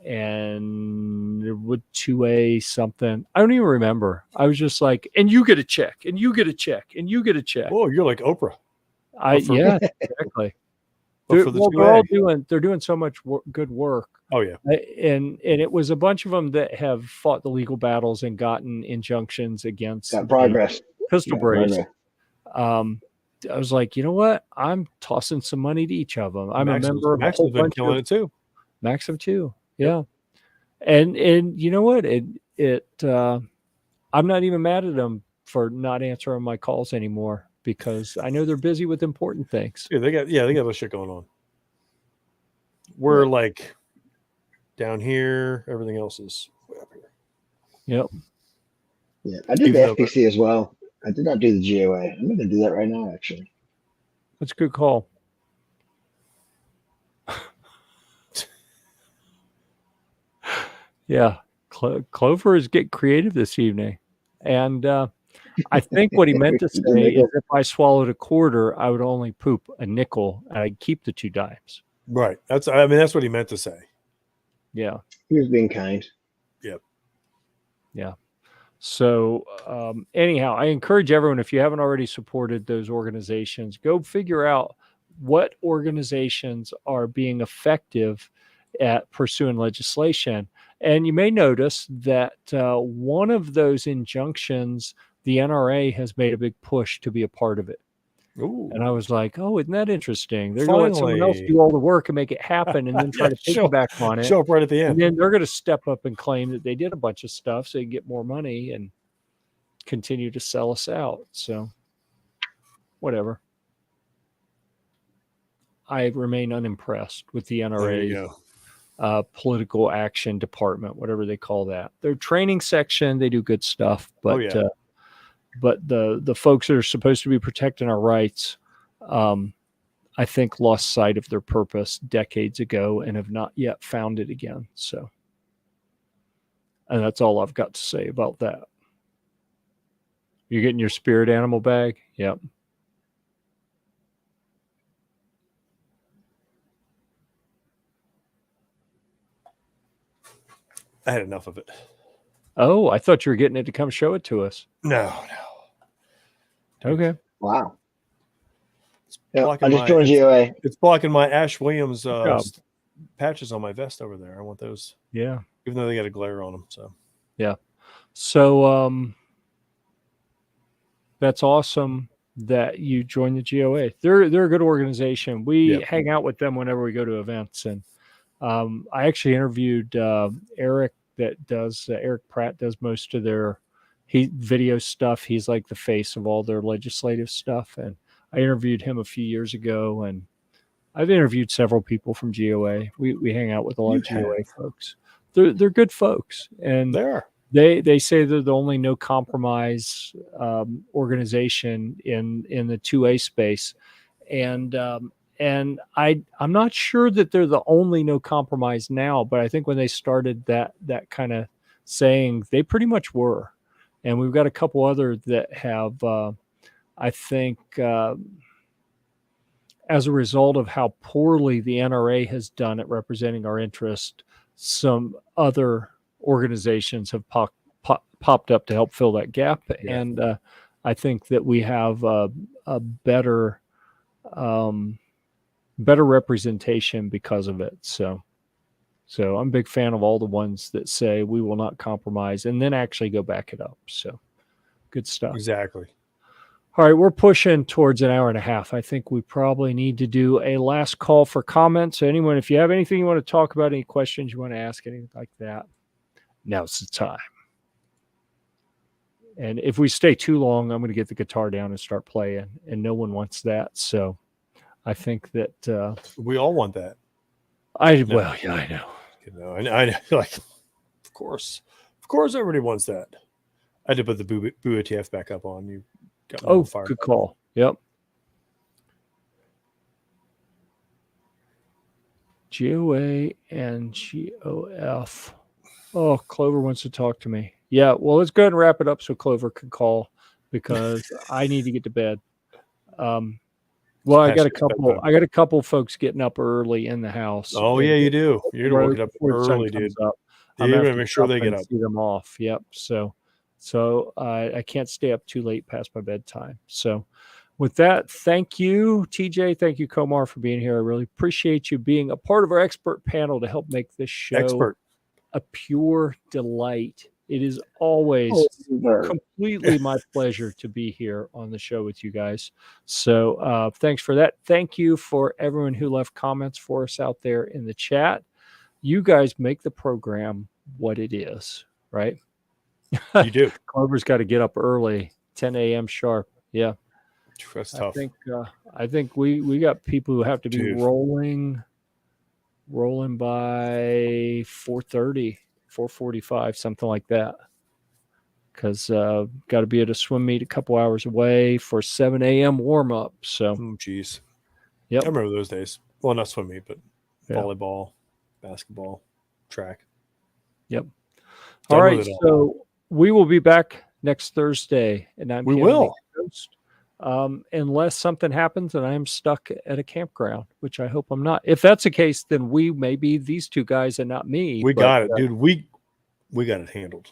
and with 2A something, I don't even remember. I was just like, and you get a check, and you get a check, and you get a check. Whoa, you're like Oprah. Yeah, exactly. They're doing so much good work. Oh yeah, and it was a bunch of them that have fought the legal battles and gotten injunctions against progress. Pistol brace. I was like, you know what? I'm tossing some money to each of them. I'm a member of a whole bunch killing it too. Maxim too. Yeah. Yep. And you know what? I'm not even mad at them for not answering my calls anymore because I know they're busy with important things. Yeah, they got other shit going on. We're like down here, everything else is way up here. Yep. Yeah, I did the FPC as well. I did not do the GOA. I'm going to do that right now, actually. That's a good call. Yeah, Clover is getting creative this evening. And I think what he meant to say is if I swallowed a quarter, I would only poop a nickel and I'd keep the 2 dimes. Right. That's what he meant to say. Yeah. He was being kind. Yep. Yeah. So anyhow, I encourage everyone, if you haven't already supported those organizations, go figure out what organizations are being effective at pursuing legislation. And you may notice that one of those injunctions, the NRA has made a big push to be a part of it. Ooh. And I was like, oh, isn't that interesting? They're going to let someone else do all the work and make it happen and then try to piggyback on it. Show up right at the end. And then they're going to step up and claim that they did a bunch of stuff so they can get more money and continue to sell us out. So whatever. I remain unimpressed with the NRA political action department, whatever they call that. Their training section, they do good stuff, but but the folks that are supposed to be protecting our rights, I think lost sight of their purpose decades ago and have not yet found it again. So, and that's all I've got to say about that. You getting your spirit animal bag? Yep. I had enough of it. Oh, I thought you were getting it to come show it to us. No. Okay. Wow. I just joined GOA. It's blocking my Ash Williams patches on my vest over there. I want those. Yeah. Even though they got a glare on them. So. Yeah. So that's awesome that you joined the GOA. They're a good organization. We hang out with them whenever we go to events. And I actually interviewed Eric Eric Pratt does most of their video stuff. He's like the face of all their legislative stuff. And I interviewed him a few years ago, and I've interviewed several people from GOA. We hang out with a lot of GOA folks. They're good folks, and they say they're the only no compromise organization in the 2A space, and I'm not sure that they're the only no compromise now, but I think when they started that kind of saying, they pretty much were. And we've got a couple other that have, I think, as a result of how poorly the NRA has done at representing our interest, some other organizations have popped up to help fill that gap. Yeah. And I think that we have a better representation because of it. So I'm a big fan of all the ones that say we will not compromise and then actually go back it up. So good stuff. Exactly. All right, we're pushing towards an hour and a half. I think we probably need to do a last call for comments. So anyone, if you have anything you want to talk about, any questions you want to ask, anything like that, now's the time. And if we stay too long, I'm going to get the guitar down and start playing, and no one wants that. So I think that we all want that. Well, yeah, I know. I know, like, of course, everybody wants that. I had to put the Boo ATF back up on. You got me on fire. Good call. Yep. GOA and GOF. Oh, Clover wants to talk to me. Yeah, well, let's go ahead and wrap it up so Clover can call, because I need to get to bed. Well, I got a couple folks getting up early in the house. Oh yeah, you do. You're gonna work it up early, dude. I'm gonna make sure they get up. See them off. Yep. So I can't stay up too late past my bedtime. So with that, thank you, TJ. Thank you, Komar, for being here. I really appreciate you being a part of our expert panel to help make this show a pure delight. It is always completely my pleasure to be here on the show with you guys. So thanks for that. Thank you for everyone who left comments for us out there in the chat. You guys make the program what it is, right? You do. Clover's got to get up early, 10 a.m. sharp. Yeah. That's tough. I think we got people who have to be rolling by 4:30. 4:45, something like that, because got to be at a swim meet a couple hours away for 7 a.m. warm up. So, geez, yep, I remember those days. Well, not swim meet, but volleyball, basketball, track. Yep. All right, so we will be back next Thursday at 9 p.m. We will. Unless something happens and I am stuck at a campground, which I hope I'm not. If that's the case, then we may be these two guys and not me. Got it, dude. We got it handled.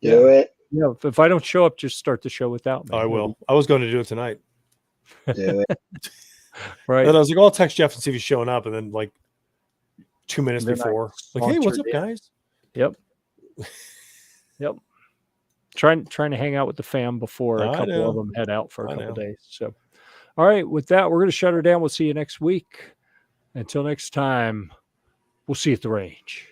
Do it. Yeah. If I don't show up, just start the show without me. I will. I was going to do it tonight. Do it. Right. And I was like, I'll text Jeff and see if he's showing up. And then like 2 minutes before, like, hey, what's up, guys? Yep. Yep. Trying to hang out with the fam before a couple of them head out for a couple days. So, all right, with that, we're going to shut her down. We'll see you next week. Until next time, we'll see you at the range.